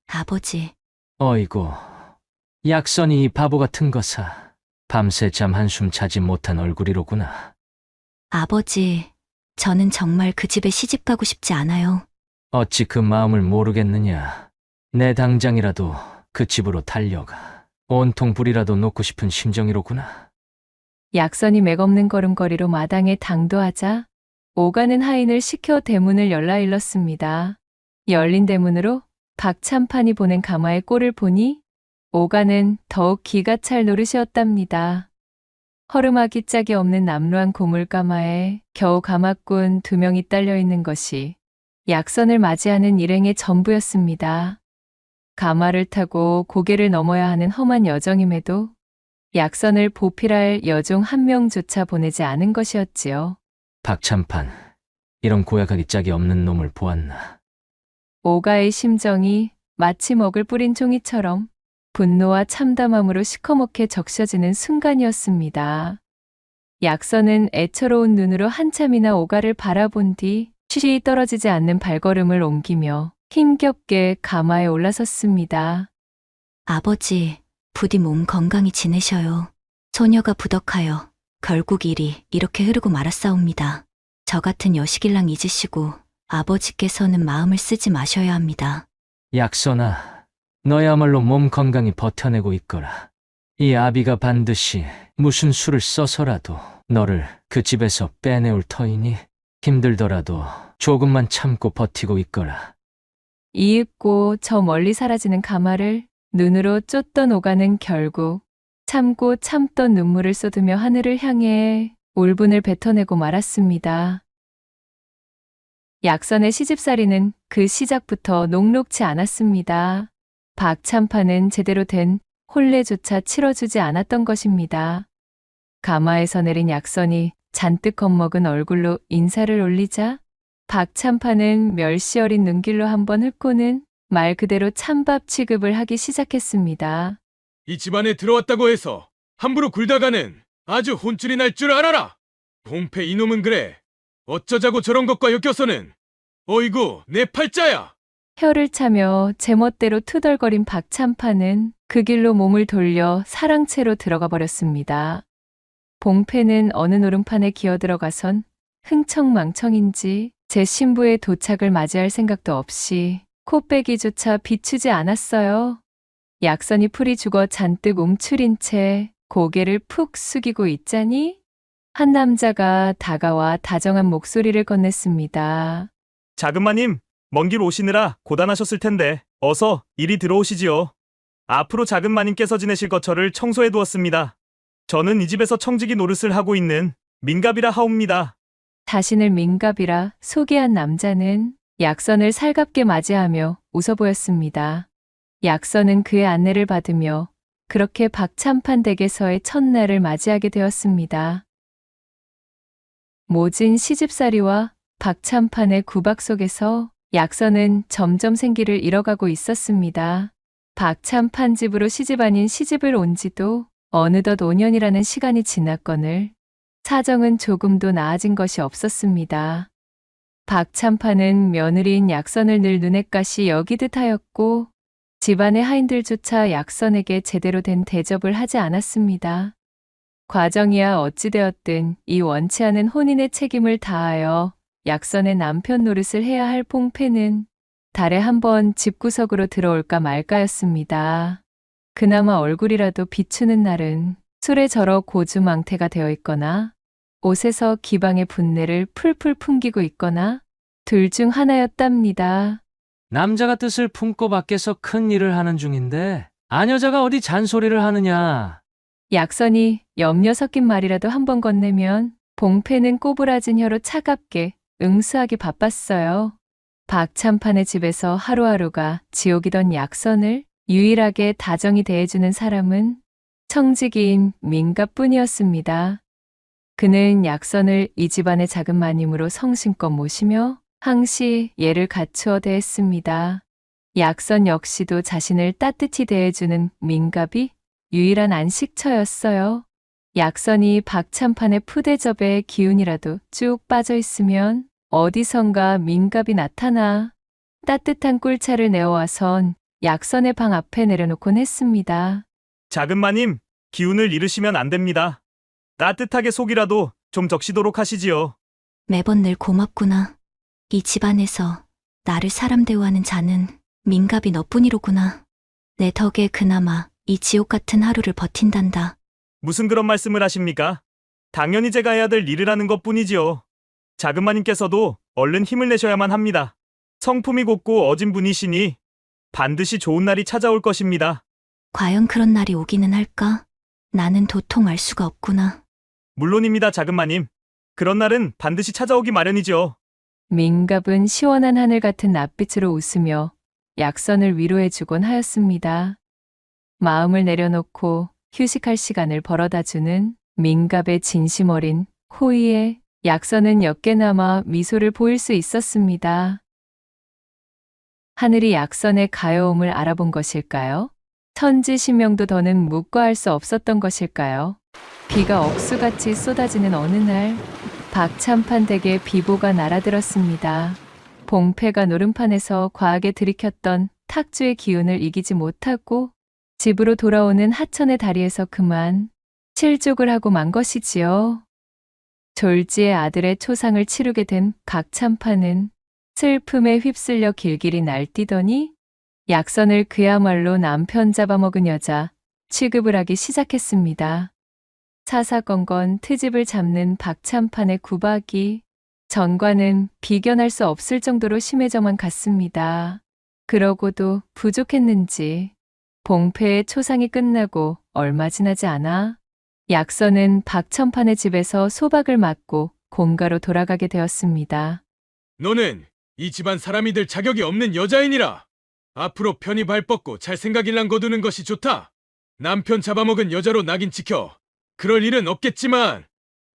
아버지, 어이구, 약선이 이 바보 같은 거사. 밤새 잠 한숨 자지 못한 얼굴이로구나. 아버지, 저는 정말 그 집에 시집 가고 싶지 않아요. 어찌 그 마음을 모르겠느냐. 내 당장이라도 그 집으로 달려가 온통 불이라도 놓고 싶은 심정이로구나. 약선이 맥없는 걸음걸이로 마당에 당도하자 오가는 하인을 시켜 대문을 열라 일렀습니다. 열린 대문으로 박참판이 보낸 가마의 꼴을 보니 오가는 더욱 기가 찰 노릇이었답니다. 허름하기 짝이 없는 남루한 고물가마에 겨우 가마꾼 2명이 딸려 있는 것이 약선을 맞이하는 일행의 전부였습니다. 가마를 타고 고개를 넘어야 하는 험한 여정임에도 약선을 보필할 여종 1명조차 보내지 않은 것이었지요. 박참판, 이런 고약하기 짝이 없는 놈을 보았나. 오가의 심정이 마치 먹을 뿌린 종이처럼 분노와 참담함으로 시커멓게 적셔지는 순간이었습니다. 약선은 애처로운 눈으로 한참이나 오가를 바라본 뒤 쉬쉬 떨어지지 않는 발걸음을 옮기며 힘겹게 가마에 올라섰습니다. 아버지, 부디 몸 건강히 지내셔요. 소녀가 부덕하여 결국 일이 이렇게 흐르고 말았사옵니다. 저 같은 여식일랑 잊으시고 아버지께서는 마음을 쓰지 마셔야 합니다. 약선아, 너야말로 몸 건강히 버텨내고 있거라. 이 아비가 반드시 무슨 수를 써서라도 너를 그 집에서 빼내올 터이니 힘들더라도 조금만 참고 버티고 있거라. 이윽고 저 멀리 사라지는 가마를 눈으로 쫓던 오가는 결국 참고 참던 눈물을 쏟으며 하늘을 향해 울분을 뱉어내고 말았습니다. 약선의 시집살이는 그 시작부터 녹록지 않았습니다. 박참판은 제대로 된 혼례조차 치러주지 않았던 것입니다. 가마에서 내린 약선이 잔뜩 겁먹은 얼굴로 인사를 올리자 박참판은 멸시 어린 눈길로 한번 훑고는 말 그대로 찬밥 취급을 하기 시작했습니다. 이 집안에 들어왔다고 해서 함부로 굴다가는 아주 혼쭐이 날 줄 알아라. 봉패 이놈은 그래. 어쩌자고 저런 것과 엮여서는. 어이구 내 팔자야. 혀를 차며 제멋대로 투덜거린 박참판은 그 길로 몸을 돌려 사랑채로 들어가 버렸습니다. 봉패는 어느 노름판에 기어들어가선 흥청망청인지 제 신부의 도착을 맞이할 생각도 없이 코빼기조차 비추지 않았어요. 약선이 풀이 죽어 잔뜩 움츠린 채 고개를 푹 숙이고 있자니 한 남자가 다가와 다정한 목소리를 건넸습니다. 자금마님, 먼 길 오시느라 고단하셨을 텐데 어서 이리 들어오시지요. 앞으로 자금마님께서 지내실 거처를 청소해 두었습니다. 저는 이 집에서 청지기 노릇을 하고 있는 민갑이라 하옵니다. 자신을 민갑이라 소개한 남자는 약선을 살갑게 맞이하며 웃어 보였습니다. 약선은 그의 안내를 받으며 그렇게 박참판 댁에서의 첫날을 맞이하게 되었습니다. 모진 시집살이와 박참판의 구박 속에서 약선은 점점 생기를 잃어가고 있었습니다. 박참판 집으로 시집 아닌 시집을 온 지도 어느덧 5년이라는 시간이 지났거늘 사정은 조금도 나아진 것이 없었습니다. 박참판은 며느리인 약선을 늘 눈엣가시 여기듯 하였고 집안의 하인들조차 약선에게 제대로 된 대접을 하지 않았습니다. 과정이야 어찌되었든 이 원치 않은 혼인의 책임을 다하여 약선의 남편 노릇을 해야 할 봉패는 달에 한 번 집구석으로 들어올까 말까였습니다. 그나마 얼굴이라도 비추는 날은 술에 절어 고주망태가 되어 있거나 옷에서 기방의 분내를 풀풀 풍기고 있거나 둘 중 하나였답니다. 남자가 뜻을 품고 밖에서 큰 일을 하는 중인데 아녀자가 어디 잔소리를 하느냐. 약선이 염려 섞인 말이라도 한 번 건네면 봉패는 꼬부라진 혀로 차갑게 응수하기 바빴어요. 박참판의 집에서 하루하루가 지옥이던 약선을 유일하게 다정히 대해주는 사람은 청지기인 민갑뿐이었습니다. 그는 약선을 이 집안의 작은 마님으로 성심껏 모시며 항시 예를 갖추어 대했습니다. 약선 역시도 자신을 따뜻히 대해주는 민갑이 유일한 안식처였어요. 약선이 박참판의 푸대접에 기운이라도 쭉 빠져 있으면 어디선가 민갑이 나타나 따뜻한 꿀차를 내어와선 약선의 방 앞에 내려놓곤 했습니다. 자금마님, 기운을 잃으시면 안 됩니다. 따뜻하게 속이라도 좀 적시도록 하시지요. 매번 늘 고맙구나. 이 집안에서 나를 사람 대우하는 자는 민갑이 너뿐이로구나. 내 덕에 그나마 이 지옥 같은 하루를 버틴단다. 무슨 그런 말씀을 하십니까? 당연히 제가 해야 될 일을 하는 것뿐이지요. 자금마님께서도 얼른 힘을 내셔야만 합니다. 성품이 곱고 어진 분이시니 반드시 좋은 날이 찾아올 것입니다. 과연 그런 날이 오기는 할까? 나는 도통 알 수가 없구나. 물론입니다, 자금마님. 그런 날은 반드시 찾아오기 마련이죠. 민갑은 시원한 하늘 같은 낯빛으로 웃으며 약선을 위로해주곤 하였습니다. 마음을 내려놓고 휴식할 시간을 벌어다주는 민갑의 진심 어린 호의에 약선은 역게나마 미소를 보일 수 있었습니다. 하늘이 약선의 가여움을 알아본 것일까요? 천지신명도 더는 묵과할 수 없었던 것일까요? 비가 억수같이 쏟아지는 어느 날 박참판 댁에 비보가 날아들었습니다. 봉패가 노름판에서 과하게 들이켰던 탁주의 기운을 이기지 못하고 집으로 돌아오는 하천의 다리에서 그만 실족을 하고 만 것이지요. 졸지에 아들의 초상을 치르게 된 박참판은 슬픔에 휩쓸려 길길이 날뛰더니 약선을 그야말로 남편 잡아먹은 여자 취급을 하기 시작했습니다. 사사건건 트집을 잡는 박참판의 구박이 전과는 비견할 수 없을 정도로 심해져만 갔습니다. 그러고도 부족했는지 봉패의 초상이 끝나고 얼마 지나지 않아 약선은 박첨판의 집에서 소박을 맞고 공가로 돌아가게 되었습니다. 너는 이 집안 사람이 될 자격이 없는 여자이니라. 앞으로 편히 발 뻗고 잘 생각일랑 거두는 것이 좋다. 남편 잡아먹은 여자로 낙인 찍혀 그럴 일은 없겠지만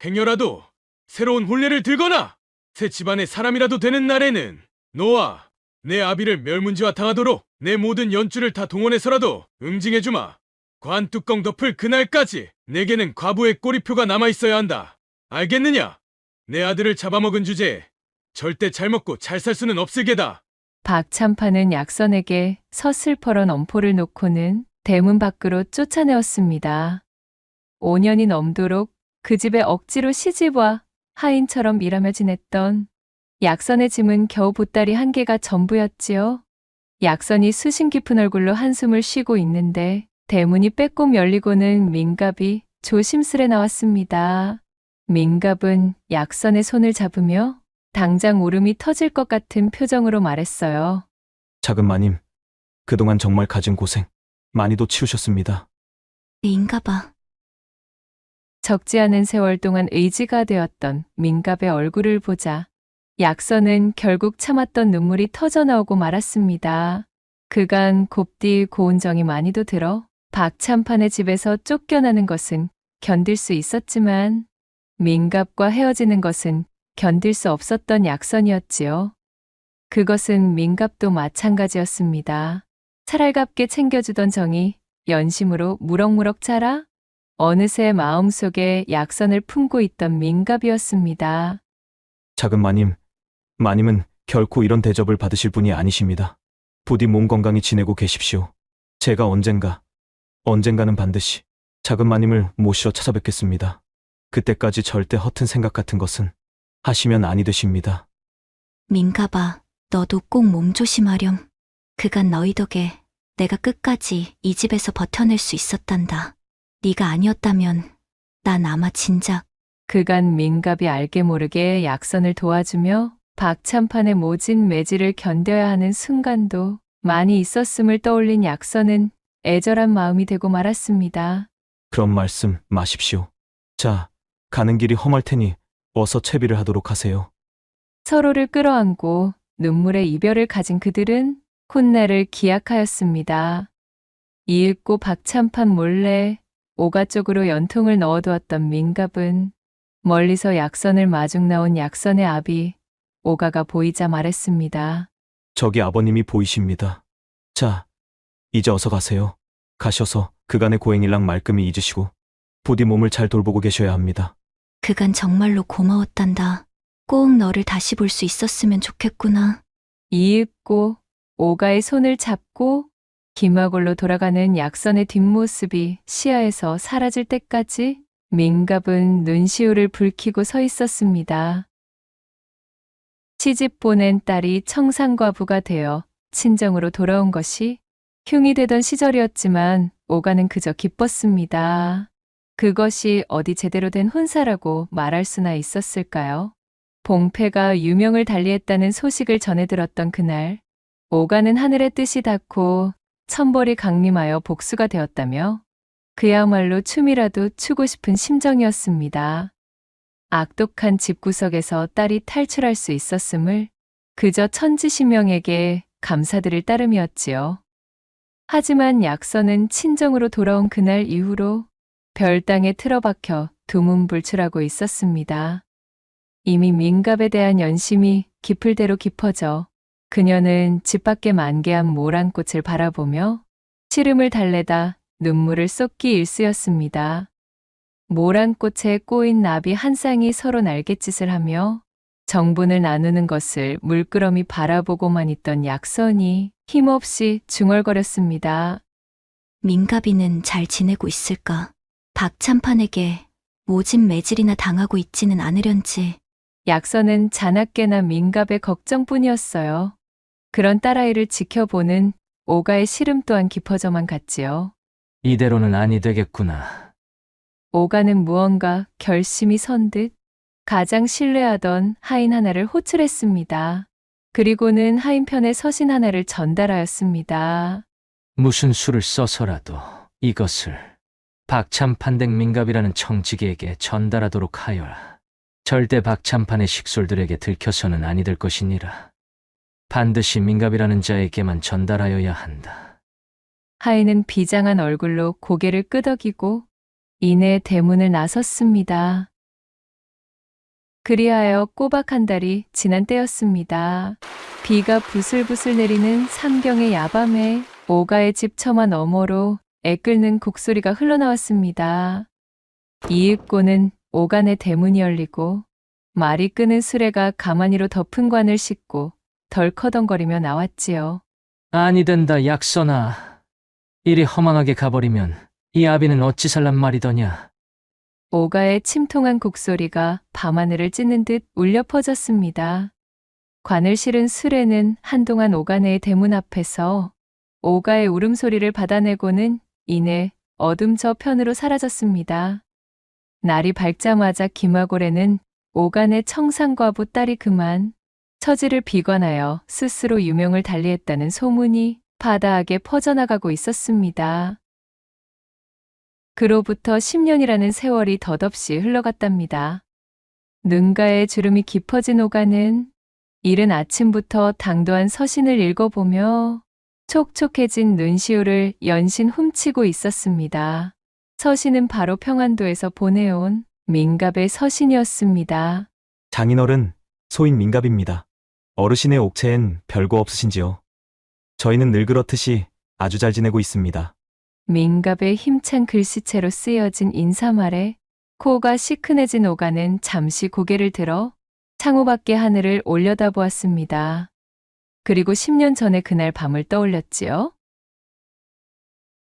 행여라도 새로운 혼례를 들거나 새 집안의 사람이라도 되는 날에는 너와 내 아비를 멸문지화 당하도록 내 모든 연줄을 다 동원해서라도 응징해주마. 관 뚜껑 덮을 그날까지 내게는 과부의 꼬리표가 남아있어야 한다. 알겠느냐? 내 아들을 잡아먹은 주제에 절대 잘 먹고 잘 살 수는 없을 게다. 박참판은 약선에게 서슬퍼런 엄포를 놓고는 대문 밖으로 쫓아내었습니다. 5년이 넘도록 그 집에 억지로 시집와 하인처럼 일하며 지냈던 약선의 짐은 겨우 보따리 한 개가 전부였지요. 약선이 수심 깊은 얼굴로 한숨을 쉬고 있는데 대문이 빼꼼 열리고는 민갑이 조심스레 나왔습니다. 민갑은 약선의 손을 잡으며 당장 울음이 터질 것 같은 표정으로 말했어요. 작은 마님, 그동안 정말 갖은 고생 많이도 치우셨습니다. 인가봐. 적지 않은 세월 동안 의지가 되었던 민갑의 얼굴을 보자 약선은 결국 참았던 눈물이 터져나오고 말았습니다. 그간 곱디 고운 정이 많이도 들어 박참판의 집에서 쫓겨나는 것은 견딜 수 있었지만 민갑과 헤어지는 것은 견딜 수 없었던 약선이었지요. 그것은 민갑도 마찬가지였습니다. 살알갑게 챙겨주던 정이 연심으로 무럭무럭 자라 어느새 마음속에 약선을 품고 있던 민갑이었습니다. 작은 마님은 결코 이런 대접을 받으실 분이 아니십니다. 부디 몸 건강히 지내고 계십시오. 제가 언젠가는 반드시 작은 마님을 모시러 찾아뵙겠습니다. 그때까지 절대 허튼 생각 같은 것은 하시면 아니 되십니다. 민가봐, 너도 꼭 몸 조심하렴. 그간 너희 덕에 내가 끝까지 이 집에서 버텨낼 수 있었단다. 네가 아니었다면 난 아마 진작. 그간 민갑이 알게 모르게 약선을 도와주며 박참판의 모진 매질을 견뎌야 하는 순간도 많이 있었음을 떠올린 약선은 애절한 마음이 되고 말았습니다. 그런 말씀 마십시오. 자, 가는 길이 험할 테니 어서 채비를 하도록 하세요. 서로를 끌어안고 눈물의 이별을 가진 그들은 훗날을 기약하였습니다. 이윽고 박참판 몰래 오가 쪽으로 연통을 넣어두었던 민갑은 멀리서 약선을 마중 나온 약선의 아비 오가가 보이자 말했습니다. 저기 아버님이 보이십니다. 자, 이제 어서 가세요. 가셔서 그간의 고행일랑 말끔히 잊으시고 부디 몸을 잘 돌보고 계셔야 합니다. 그간 정말로 고마웠단다. 꼭 너를 다시 볼 수 있었으면 좋겠구나. 이윽고 오가의 손을 잡고 김화골로 돌아가는 약선의 뒷모습이 시야에서 사라질 때까지 민갑은 눈시울을 붉히고 서 있었습니다. 시집 보낸 딸이 청산과부가 되어 친정으로 돌아온 것이 흉이 되던 시절이었지만 오가는 그저 기뻤습니다. 그것이 어디 제대로 된 혼사라고 말할 수나 있었을까요? 봉패가 유명을 달리했다는 소식을 전해 들었던 그날, 오가는 하늘의 뜻이 닿고 천벌이 강림하여 복수가 되었다며 그야말로 춤이라도 추고 싶은 심정이었습니다. 악독한 집구석에서 딸이 탈출할 수 있었음을 그저 천지신명에게 감사드릴 따름이었지요. 하지만 약선은 친정으로 돌아온 그날 이후로 별땅에 틀어박혀 두문불출하고 있었습니다. 이미 민갑에 대한 연심이 깊을 대로 깊어져 그녀는 집 밖의 만개한 모란꽃을 바라보며 시름을 달래다 눈물을 쏟기 일쑤였습니다. 모란꽃에 꼬인 나비 한 쌍이 서로 날갯짓을 하며 정분을 나누는 것을 물끄러미 바라보고만 있던 약선이 힘없이 중얼거렸습니다. 민가비는 잘 지내고 있을까? 박참판에게 모진 매질이나 당하고 있지는 않으련지. 약선은 자나깨나 민갑의 걱정뿐이었어요. 그런 딸아이를 지켜보는 오가의 시름 또한 깊어져만 갔지요. 이대로는 아니 되겠구나. 오가는 무언가 결심이 선 듯 가장 신뢰하던 하인 하나를 호출했습니다. 그리고는 하인 편에 서신 하나를 전달하였습니다. 무슨 수를 써서라도 이것을 박참판댁 민갑이라는 청지기에게 전달하도록 하여라. 절대 박참판의 식솔들에게 들켜서는 아니 될 것이니라. 반드시 민갑이라는 자에게만 전달하여야 한다. 하인은 비장한 얼굴로 고개를 끄덕이고 이내 대문을 나섰습니다. 그리하여 꼬박 한 달이 지난 때였습니다. 비가 부슬부슬 내리는 상경의 야밤에 오가의 집 처마 너머로 애끓는 곡소리가 흘러나왔습니다. 이윽고는 오간의 대문이 열리고 말이 끄는 수레가 가마니로 덮은 관을 싣고 덜커덩거리며 나왔지요. 아니 된다, 약선아. 이리 허망하게 가버리면 이 아비는 어찌 살란 말이더냐. 오가의 침통한 곡소리가 밤하늘을 찢는 듯 울려 퍼졌습니다. 관을 실은 수레는 한동안 오가네의 대문 앞에서 오가의 울음소리를 받아내고는 이내 어둠 저편으로 사라졌습니다. 날이 밝자마자 김화골에는 오간의 청상과부 딸이 그만 처지를 비관하여 스스로 유명을 달리했다는 소문이 바다하게 퍼져나가고 있었습니다. 그로부터 10년이라는 세월이 덧없이 흘러갔답니다. 눈가에 주름이 깊어진 오간은 이른 아침부터 당도한 서신을 읽어보며 촉촉해진 눈시울을 연신 훔치고 있었습니다. 서신은 바로 평안도에서 보내온 민갑의 서신이었습니다. 장인어른, 소인 민갑입니다. 어르신의 옥체엔 별거 없으신지요? 저희는 늘 그렇듯이 아주 잘 지내고 있습니다. 민갑의 힘찬 글씨체로 쓰여진 인사말에 코가 시큰해진 오가는 잠시 고개를 들어 창호밖의 하늘을 올려다보았습니다. 그리고 10년 전의 그날 밤을 떠올렸지요.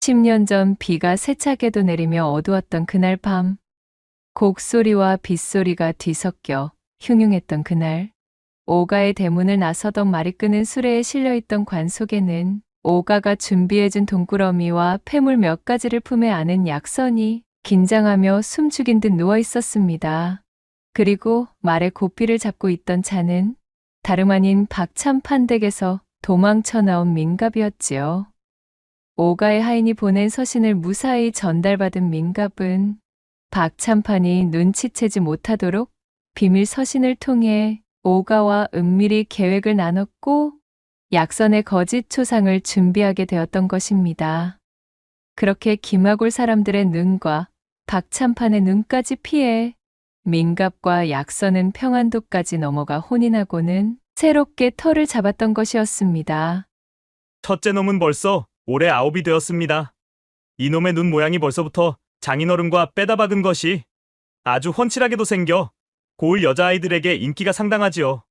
10년 전 비가 세차게도 내리며 어두웠던 그날 밤, 곡소리와 빗소리가 뒤섞여 흉흉했던 그날, 오가의 대문을 나서던 말이 끄는 수레에 실려있던 관 속에는 오가가 준비해준 동꾸러미와 폐물 몇 가지를 품에 안은 약선이 긴장하며 숨죽인 듯 누워 있었습니다. 그리고 말의 고삐를 잡고 있던 차는 다름 아닌 박참판댁에서 도망쳐 나온 민갑이었지요. 오가의 하인이 보낸 서신을 무사히 전달받은 민갑은 박참판이 눈치채지 못하도록 비밀 서신을 통해 오가와 은밀히 계획을 나눴고 약선의 거짓 초상을 준비하게 되었던 것입니다. 그렇게 김화골 사람들의 눈과 박참판의 눈까지 피해 민갑과 약선은 평안도까지 넘어가 혼인하고는 새롭게 터를 잡았던 것이었습니다. 첫째 놈은 벌써 올해 9이 되었습니다. 이놈의 눈 모양이 벌써부터 장인어른과 빼다 박은 것이 아주 훤칠하게도 생겨 고을 여자아이들에게 인기가 상당하지요.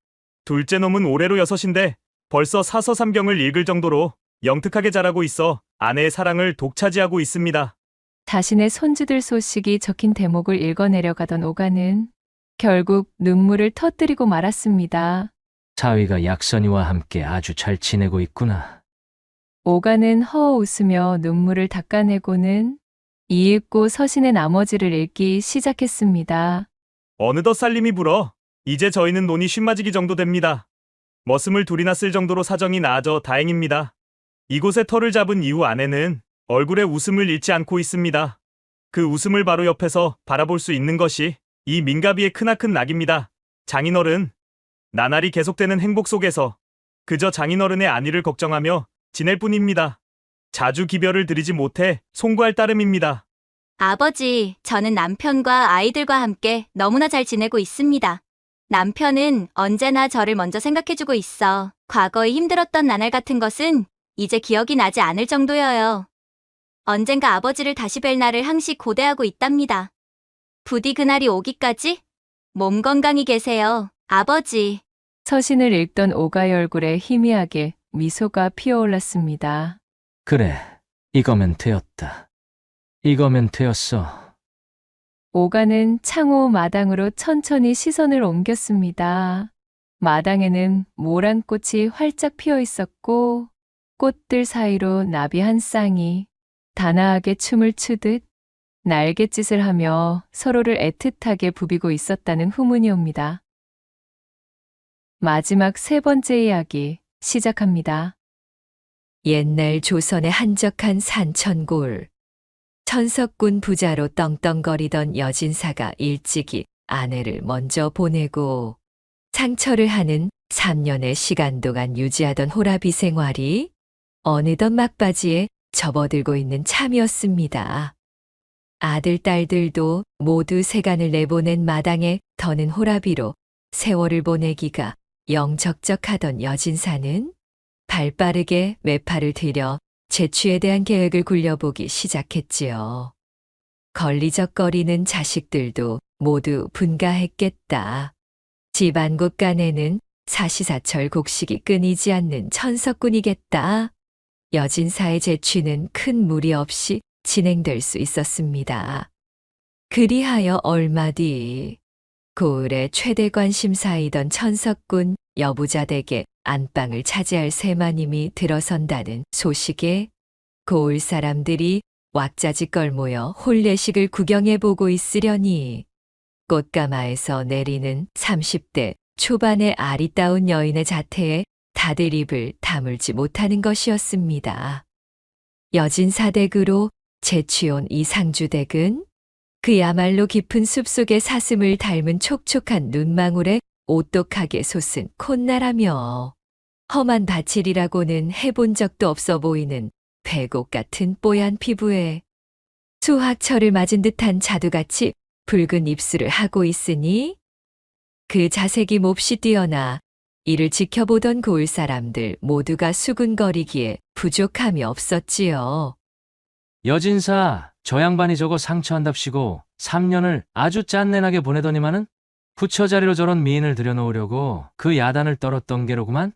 둘째 놈은 올해로 6인데 벌써 사서삼경을 읽을 정도로 영특하게 자라고 있어 아내의 사랑을 독차지하고 있습니다. 자신의 손주들 소식이 적힌 대목을 읽어내려가던 오가는 결국 눈물을 터뜨리고 말았습니다. 사위가 약선이와 함께 아주 잘 지내고 있구나. 오가는 허어 웃으며 눈물을 닦아내고는 이윽고 서신의 나머지를 읽기 시작했습니다. 어느덧 살림이 불어 이제 저희는 논이 쉰맞이기 정도 됩니다. 머슴을 둘이나 쓸 정도로 사정이 나아져 다행입니다. 이곳에 터를 잡은 이후 아내는 얼굴에 웃음을 잃지 않고 있습니다. 그 웃음을 바로 옆에서 바라볼 수 있는 것이 이 민가비의 크나큰 낙입니다. 장인어른, 나날이 계속되는 행복 속에서 그저 장인어른의 안위를 걱정하며 지낼 뿐입니다. 자주 기별을 드리지 못해 송구할 따름입니다. 아버지, 저는 남편과 아이들과 함께 너무나 잘 지내고 있습니다. 남편은 언제나 저를 먼저 생각해주고 있어. 과거에 힘들었던 나날 같은 것은 이제 기억이 나지 않을 정도여요. 언젠가 아버지를 다시 뵐 날을 항시 고대하고 있답니다. 부디 그날이 오기까지 몸 건강히 계세요, 아버지. 서신을 읽던 오가의 얼굴에 희미하게 미소가 피어올랐습니다. 그래, 이거면 되었다. 이거면 되었어. 오가는 창호 마당으로 천천히 시선을 옮겼습니다. 마당에는 모란 꽃이 활짝 피어 있었고 꽃들 사이로 나비 한 쌍이 단아하게 춤을 추듯 날갯짓을 하며 서로를 애틋하게 부비고 있었다는 후문이 옵니다. 마지막 세 번째 이야기 시작합니다. 옛날 조선의 한적한 산천골. 천석군 부자로 떵떵거리던 여진사가 일찍이 아내를 먼저 보내고 상처를 하는 3년의 시간 동안 유지하던 호라비 생활이 어느덧 막바지에 접어들고 있는 참이었습니다. 아들, 딸들도 모두 세간을 내보낸 마당에 더는 호라비로 세월을 보내기가 영 적적하던 여진사는 발빠르게 매파를 들여 재취에 대한 계획을 굴려보기 시작했지요. 걸리적거리는 자식들도 모두 분가했겠다. 집안 곳간에는 사시사철 곡식이 끊이지 않는 천석군이겠다. 여진사의 재취는 큰 무리 없이 진행될 수 있었습니다. 그리하여 얼마 뒤 고을의 최대 관심사이던 천석군 여부자 댁에 안방을 차지할 세마님이 들어선다는 소식에 고을 사람들이 왁자지껄 모여 혼례식을 구경해보고 있으려니 꽃가마에서 내리는 30대 초반의 아리따운 여인의 자태에 다들 입을 다물지 못하는 것이었습니다. 여진사댁으로 재취온 이 상주댁은 그야말로 깊은 숲속의 사슴을 닮은 촉촉한 눈망울에 오똑하게 솟은 콧나라며 험한 바칠이라고는 해본 적도 없어 보이는 백옥 같은 뽀얀 피부에 수학철을 맞은 듯한 자두같이 붉은 입술을 하고 있으니 그 자색이 몹시 뛰어나 이를 지켜보던 고을 사람들 모두가 수군거리기에 부족함이 없었지요. 여진사, 저 양반이 저거 상처한답시고 3년을 아주 짠내나게 보내더니만은 부처 자리로 저런 미인을 들여놓으려고 그 야단을 떨었던 게로구만.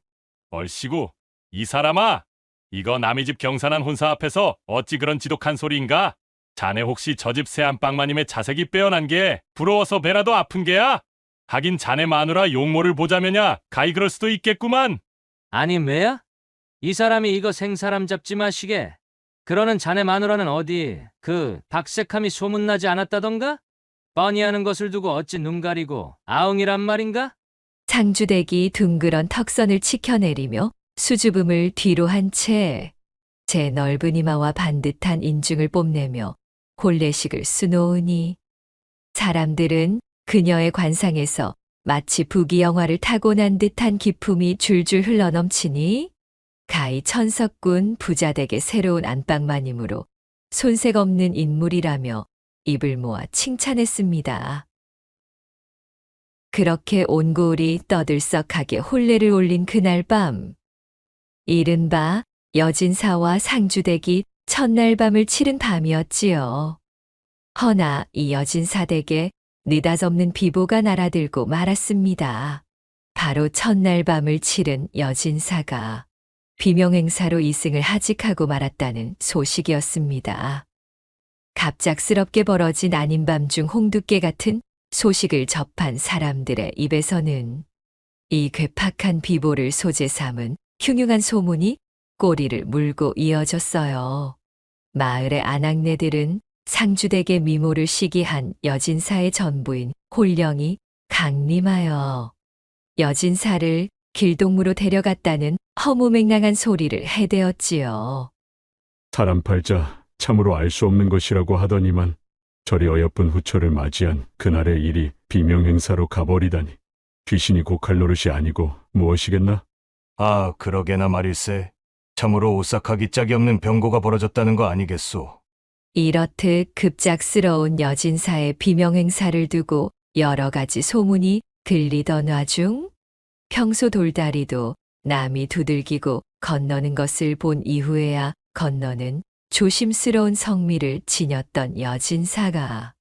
얼씨구, 이 사람아! 이거 남의 집 경산한 혼사 앞에서 어찌 그런 지독한 소리인가? 자네 혹시 저 집 새안방마님의 자색이 빼어난 게 부러워서 배라도 아픈 게야? 하긴 자네 마누라 용모를 보자면야 가히 그럴 수도 있겠구만. 아니 왜야? 이 사람이 이거 생사람 잡지 마시게. 그러는 자네 마누라는 어디 그 박색함이 소문나지 않았다던가? 뻔히 하는 것을 두고 어찌 눈 가리고 아웅이란 말인가? 상주댁이 둥그런 턱선을 치켜내리며 수줍음을 뒤로 한 채 제 넓은 이마와 반듯한 인중을 뽐내며 혼례식을 수놓으니 사람들은 그녀의 관상에서 마치 부귀영화를 타고난 듯한 기품이 줄줄 흘러넘치니 가히 천석군 부자댁의 새로운 안방마님으로 손색 없는 인물이라며 입을 모아 칭찬했습니다. 그렇게 온 고을이 떠들썩하게 혼례를 올린 그날 밤, 이른바 여진사와 상주댁이 첫날 밤을 치른 밤이었지요. 허나 이 여진사댁에 느닷없는 비보가 날아들고 말았습니다. 바로 첫날 밤을 치른 여진사가 비명행사로 이승을 하직하고 말았다는 소식이었습니다. 갑작스럽게 벌어진 아닌 밤 중 홍두깨 같은 소식을 접한 사람들의 입에서는 이 괴팍한 비보를 소재 삼은 흉흉한 소문이 꼬리를 물고 이어졌어요. 마을의 아낙네들은 상주댁의 미모를 시기한 여진사의 전부인 홀령이 강림하여 여진사를 길동무로 데려갔다는 허무맹랑한 소리를 해대었지요. 사람 팔자 참으로 알 수 없는 것이라고 하더니만 저리 어여쁜 후처를 맞이한 그날의 일이 비명행사로 가버리다니 귀신이 곡할 노릇이 아니고 무엇이겠나? 아, 그러게나 말일세. 참으로 오싹하기 짝이 없는 병고가 벌어졌다는 거 아니겠소? 이렇듯 급작스러운 여진사의 비명행사를 두고 여러 가지 소문이 들리던 와중 평소 돌다리도 남이 두들기고 건너는 것을 본 이후에야 건너는 조심스러운 성미를 지녔던 여진사가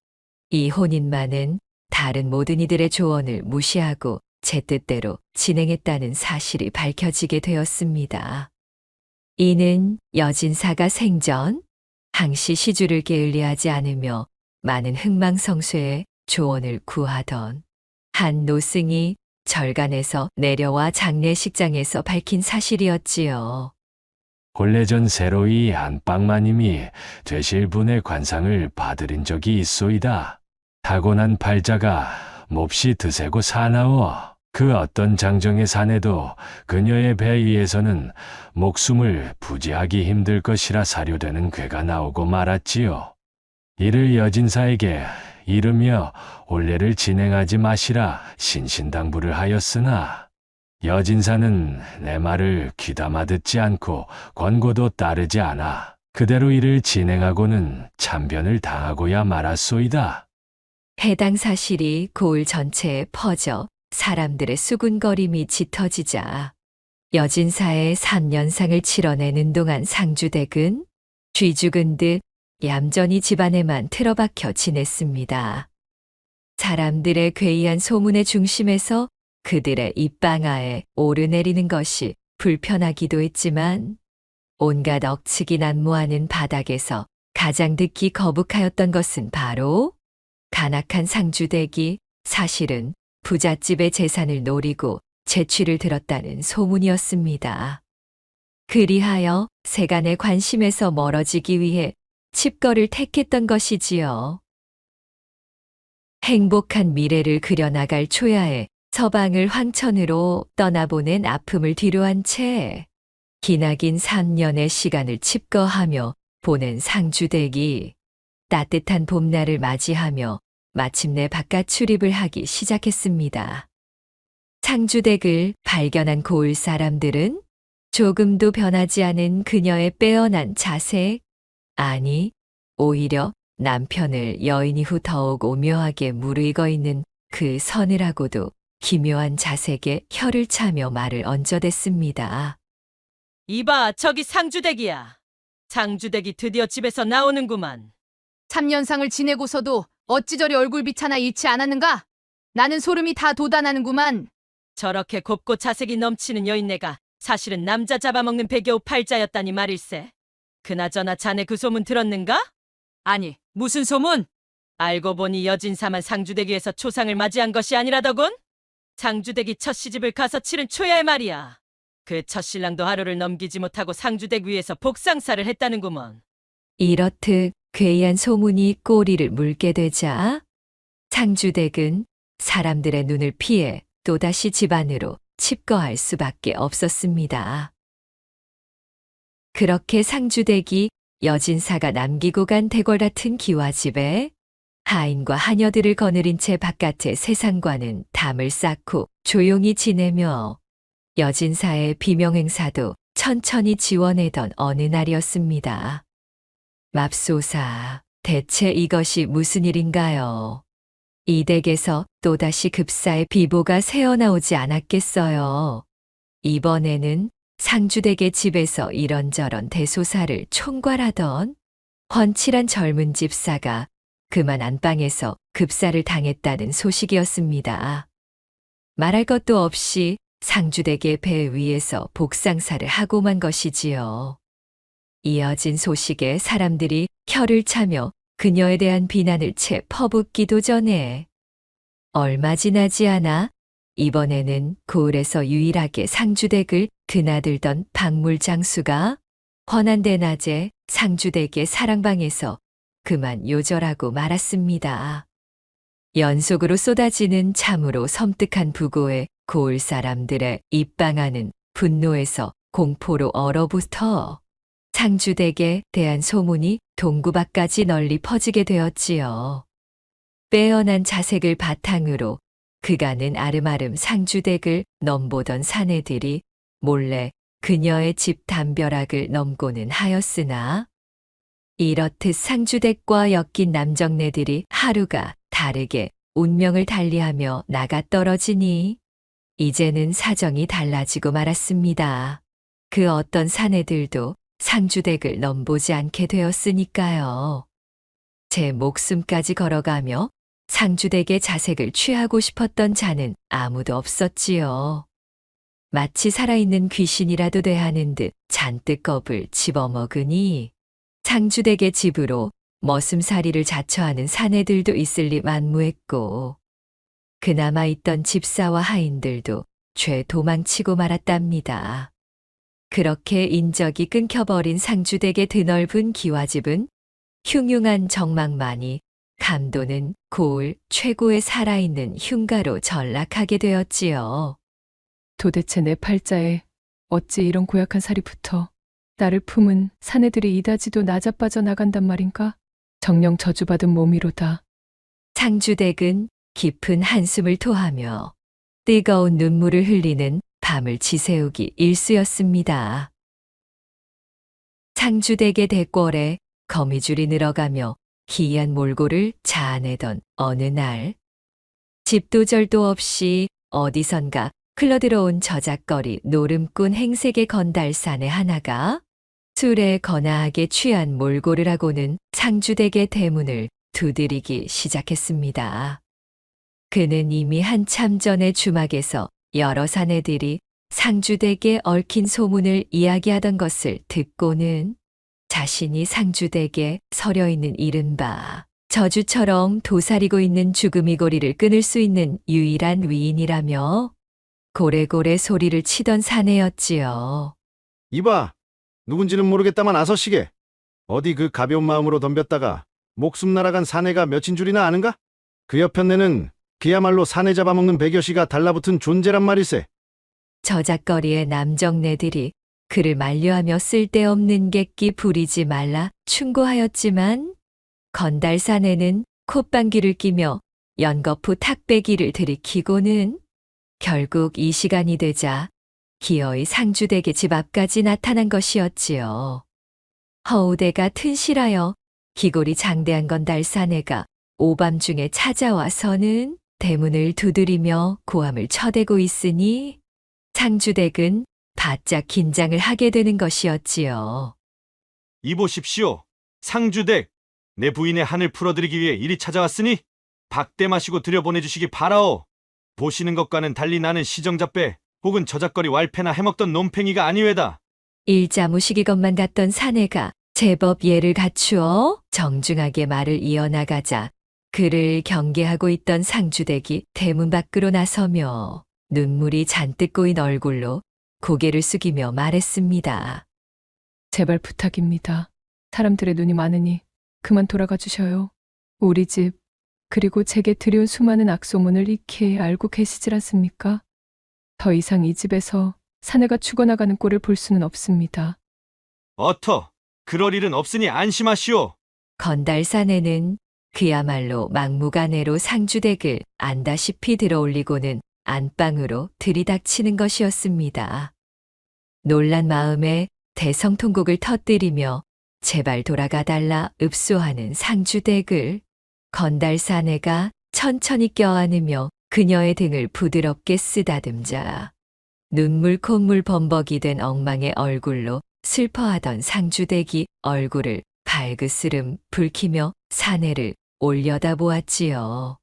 이 혼인만은 다른 모든 이들의 조언을 무시하고 제 뜻대로 진행했다는 사실이 밝혀지게 되었습니다. 이는 여진사가 생전 항시 시주를 게을리하지 않으며 많은 흥망성쇠에 조언을 구하던 한 노승이 절간에서 내려와 장례식장에서 밝힌 사실이었지요. 혼례전 새로이 안방마님이 되실 분의 관상을 받으린 적이 있소이다. 타고난 팔자가 몹시 드세고 사나워 그 어떤 장정의 사내도 그녀의 배 위에서는 목숨을 부지하기 힘들 것이라 사료되는 괴가 나오고 말았지요. 이를 여진사에게 이르며 혼례를 진행하지 마시라 신신당부를 하였으나 여진사는 내 말을 귀담아 듣지 않고 권고도 따르지 않아 그대로 이를 진행하고는 참변을 당하고야 말았소이다. 해당 사실이 고을 전체에 퍼져 사람들의 수군거림이 짙어지자 여진사의 3년상을 치러내는 동안 상주댁은 쥐 죽은 듯 얌전히 집안에만 틀어박혀 지냈습니다. 사람들의 괴이한 소문의 중심에서 그들의 입방아에 오르내리는 것이 불편하기도 했지만 온갖 억측이 난무하는 바닥에서 가장 듣기 거북하였던 것은 바로 간악한 상주댁이 사실은 부잣집의 재산을 노리고 재취를 들었다는 소문이었습니다. 그리하여 세간의 관심에서 멀어지기 위해 칩거를 택했던 것이지요. 행복한 미래를 그려나갈 초야에 서방을 황천으로 떠나보낸 아픔을 뒤로한 채 기나긴 3년의 시간을 칩거하며 보낸 상주댁이 따뜻한 봄날을 맞이하며 마침내 바깥 출입을 하기 시작했습니다. 상주댁을 발견한 고을 사람들은 조금도 변하지 않은 그녀의 빼어난 자세, 아니, 오히려 남편을 여인 이후 더욱 오묘하게 무르익어 있는 그 서늘하고도 기묘한 자색에 혀를 차며 말을 얹어댔습니다. 이봐, 저기 상주댁이야. 상주댁이 드디어 집에서 나오는구만. 3년상을 지내고서도 어찌 저리 얼굴빛 하나 잃지 않았는가? 나는 소름이 다 돋아나는구만. 저렇게 곱고 자색이 넘치는 여인네가 사실은 남자 잡아먹는 배겨우 팔자였다니 말일세. 그나저나 자네 그 소문 들었는가? 아니, 무슨 소문? 알고 보니 여진사만 상주댁위에서 초상을 맞이한 것이 아니라더군? 상주댁이 첫 시집을 가서 치른 초야의 말이야. 그 첫신랑도 하루를 넘기지 못하고 상주댁 위에서 복상사를 했다는구먼. 이렇듯 괴이한 소문이 꼬리를 물게 되자 상주댁은 사람들의 눈을 피해 또다시 집안으로 칩거할 수밖에 없었습니다. 그렇게 상주댁이 여진사가 남기고 간 대궐 같은 기와집에 하인과 하녀들을 거느린 채 바깥의 세상과는 담을 쌓고 조용히 지내며 여진사의 비명행사도 천천히 지워내던 어느 날이었습니다. 맙소사, 대체 이것이 무슨 일인가요? 이 댁에서 또다시 급사의 비보가 새어나오지 않았겠어요. 이번에는 상주댁의 집에서 이런저런 대소사를 총괄하던 훤칠한 젊은 집사가 그만 안방에서 급사를 당했다는 소식이었습니다. 말할 것도 없이 상주댁의 배 위에서 복상사를 하고 만 것이지요. 이어진 소식에 사람들이 혀를 차며 그녀에 대한 비난을 채 퍼붓기도 전에 얼마 지나지 않아 이번에는 고을에서 유일하게 상주댁을 드나들던 박물장수가 훤한 대낮에 상주댁의 사랑방에서 그만 요절하고 말았습니다. 연속으로 쏟아지는 참으로 섬뜩한 부고에 고을 사람들의 입방아는 분노에서 공포로 얼어붙어 상주댁에 대한 소문이 동구밖까지 널리 퍼지게 되었지요. 빼어난 자색을 바탕으로 그가는 아름아름 상주댁을 넘보던 사내들이 몰래 그녀의 집 담벼락을 넘고는 하였으나 이렇듯 상주댁과 엮인 남정네들이 하루가 다르게 운명을 달리하며 나가 떨어지니 이제는 사정이 달라지고 말았습니다. 그 어떤 사내들도 상주댁을 넘보지 않게 되었으니까요. 제 목숨까지 걸어가며 상주댁의 자색을 취하고 싶었던 자는 아무도 없었지요. 마치 살아있는 귀신이라도 대하는 듯 잔뜩 겁을 집어먹으니 상주댁의 집으로 머슴살이를 자처하는 사내들도 있을 리 만무했고, 그나마 있던 집사와 하인들도 죄 도망치고 말았답니다. 그렇게 인적이 끊겨버린 상주댁의 드넓은 기와집은 흉흉한 정막만이 감도는 고을 최고의 살아있는 흉가로 전락하게 되었지요. 도대체 내 팔자에 어찌 이런 고약한 살이 붙어 나를 품은 사내들이 이다지도 나자빠져 나간단 말인가? 정령 저주받은 몸이로다. 상주댁은 깊은 한숨을 토하며 뜨거운 눈물을 흘리는 밤을 지새우기 일쑤였습니다. 상주댁의 대궐에 거미줄이 늘어가며 기이한 몰골을 자아내던 어느 날, 집도 절도 없이 어디선가 흘러들어온 저작거리 노름꾼 행색의 건달사내 하나가 술에 거나하게 취한 몰골을 하고는 상주댁의 대문을 두드리기 시작했습니다. 그는 이미 한참 전에 주막에서 여러 사내들이 상주댁에 얽힌 소문을 이야기하던 것을 듣고는 자신이 상주댁에 서려 있는 이른바 저주처럼 도사리고 있는 죽음이 고리를 끊을 수 있는 유일한 위인이라며 고래고래 소리를 치던 사내였지요. 이봐, 누군지는 모르겠다만 아서시게. 어디 그 가벼운 마음으로 덤볐다가 목숨 날아간 사내가 몇인 줄이나 아는가? 그 옆편네는 그야말로 사내 잡아먹는 백여시가 달라붙은 존재란 말일세. 저작거리의 남정네들이 그를 만류하며 쓸데없는 객기 부리지 말라 충고하였지만 건달사내는 콧방귀를 끼며 연거푸 탁배기를 들이키고는 결국 이 시간이 되자 기어이 상주댁의 집 앞까지 나타난 것이었지요. 허우대가 튼실하여 기골이 장대한 건달사내가 오밤중에 찾아와서는 대문을 두드리며 고함을 쳐대고 있으니 상주댁은 바짝 긴장을 하게 되는 것이었지요. 이보십시오. 상주댁, 내 부인의 한을 풀어드리기 위해 이리 찾아왔으니 박대 마시고 들여보내주시기 바라오. 보시는 것과는 달리 나는 시정잡배 혹은 저작거리 왈패나 해먹던 놈팽이가 아니외다. 일자무식이 것만 같던 사내가 제법 예를 갖추어 정중하게 말을 이어나가자 그를 경계하고 있던 상주댁이 대문 밖으로 나서며 눈물이 잔뜩 고인 얼굴로 고개를 숙이며 말했습니다. 제발 부탁입니다. 사람들의 눈이 많으니 그만 돌아가 주셔요. 우리 집, 그리고 제게 들여온 수많은 악소문을 익히 알고 계시질 않습니까? 더 이상 이 집에서 사내가 죽어나가는 꼴을 볼 수는 없습니다. 어터, 그럴 일은 없으니 안심하시오. 건달사내는 그야말로 막무가내로 상주댁을 안다시피 들어올리고는 안방으로 들이닥치는 것이었습니다. 놀란 마음에 대성통곡을 터뜨리며 제발 돌아가달라 읍소하는 상주댁을 건달사내가 천천히 껴안으며 그녀의 등을 부드럽게 쓰다듬자 눈물 콧물 범벅이 된 엉망의 얼굴로 슬퍼하던 상주댁이 얼굴을 발그스름 붉히며 사내를 올려다보았지요.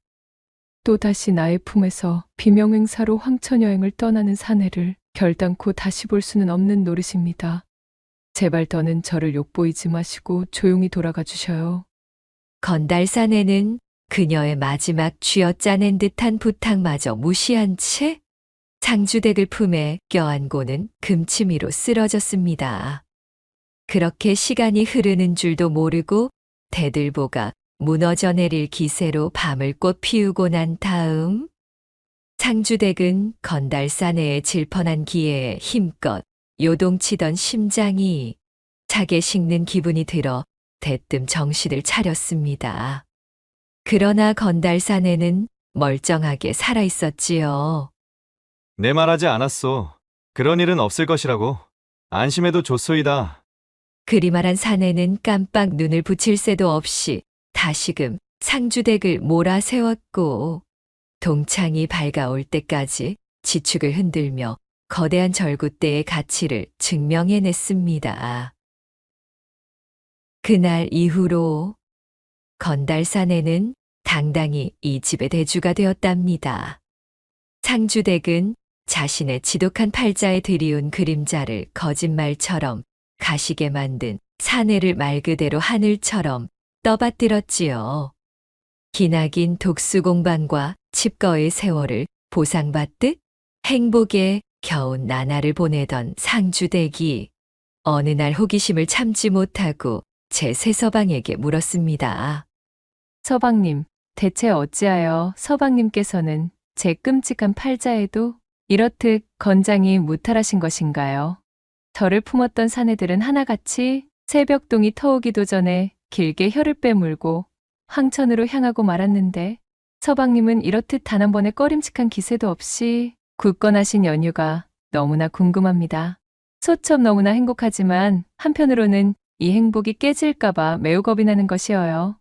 또다시 나의 품에서 비명행사로 황천여행을 떠나는 사내를 결단코 다시 볼 수는 없는 노릇입니다. 제발 더는 저를 욕보이지 마시고 조용히 돌아가 주셔요. 건달사내는 그녀의 마지막 쥐어짜낸 듯한 부탁마저 무시한 채 상주댁을 품에 껴안고는 금치미로 쓰러졌습니다. 그렇게 시간이 흐르는 줄도 모르고 대들보가 무너져 내릴 기세로 밤을 꽃 피우고 난 다음 상주댁은 건달사내의 질펀한 기회에 힘껏 요동치던 심장이 차게 식는 기분이 들어 대뜸 정신을 차렸습니다. 그러나 건달사내는 멀쩡하게 살아있었지요. 내 말하지 않았소. 그런 일은 없을 것이라고. 안심해도 좋소이다. 그리 말한 사내는 깜빡 눈을 붙일 새도 없이 다시금 상주댁을 몰아세웠고 동창이 밝아올 때까지 지축을 흔들며 거대한 절구대의 가치를 증명해냈습니다. 그날 이후로 건달사내는 당당히 이 집의 대주가 되었답니다. 상주댁은 자신의 지독한 팔자에 들이운 그림자를 거짓말처럼 가시게 만든 사내를 말 그대로 하늘처럼 떠받들었지요. 기나긴 독수공방과 칩거의 세월을 보상받듯 행복에 겨운 나날을 보내던 상주댁이 어느 날 호기심을 참지 못하고 제 새서방에게 물었습니다. 서방님, 대체 어찌하여 서방님께서는 제 끔찍한 팔자에도 이렇듯 건장이 무탈하신 것인가요? 저를 품었던 사내들은 하나같이 새벽동이 터오기도 전에 길게 혀를 빼물고 황천으로 향하고 말았는데 서방님은 이렇듯 단 한 번의 꺼림칙한 기세도 없이 굳건하신 연유가 너무나 궁금합니다. 소첩 너무나 행복하지만 한편으로는 이 행복이 깨질까봐 매우 겁이 나는 것이어요.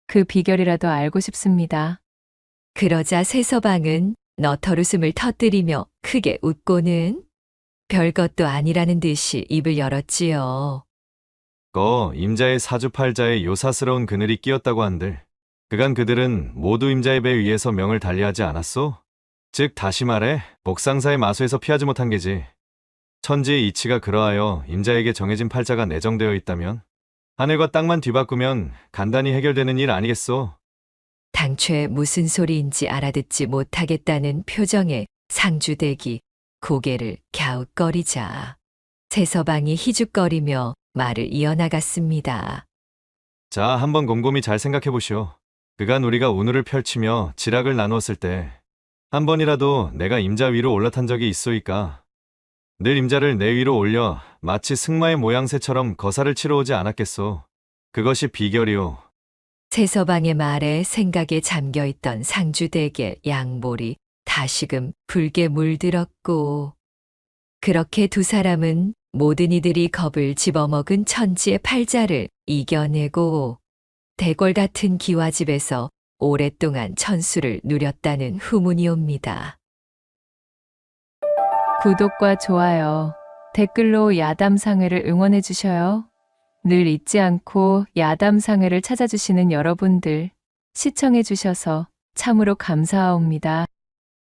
그 비결이라도 알고 싶습니다. 그러자 새서방은 너털웃음을 터뜨리며 크게 웃고는 별것도 아니라는 듯이 입을 열었지요. 임자의 사주팔자에 요사스러운 그늘이 끼었다고 한들 그간 그들은 모두 임자의 배 위에서 명을 달리하지 않았소? 즉 다시 말해 복상사의 마수에서 피하지 못한 게지. 천지의 이치가 그러하여 임자에게 정해진 팔자가 내정되어 있다면 하늘과 땅만 뒤바꾸면 간단히 해결되는 일 아니겠소? 당최 무슨 소리인지 알아듣지 못하겠다는 표정의 상주댁이 고개를 갸웃거리자 새서방이 희죽거리며 말을 이어나갔습니다. 자, 한번 곰곰이 잘 생각해 보시오. 그간 우리가 운우를 펼치며 지락을 나누었을 때 한 번이라도 내가 임자 위로 올라탄 적이 있소이까? 늘 임자를 내 위로 올려 마치 승마의 모양새처럼 거사를 치러 오지 않았겠소. 그것이 비결이오. 새서방의 말에 생각에 잠겨있던 상주댁의 양볼이 다시금 붉게 물들었고 그렇게 두 사람은 모든 이들이 겁을 집어먹은 천지의 팔자를 이겨내고 대궐 같은 기와집에서 오랫동안 천수를 누렸다는 후문이 옵니다. 구독과 좋아요, 댓글로 야담상회를 응원해 주셔요. 늘 잊지 않고 야담상회를 찾아주시는 여러분들, 시청해 주셔서 참으로 감사하옵니다.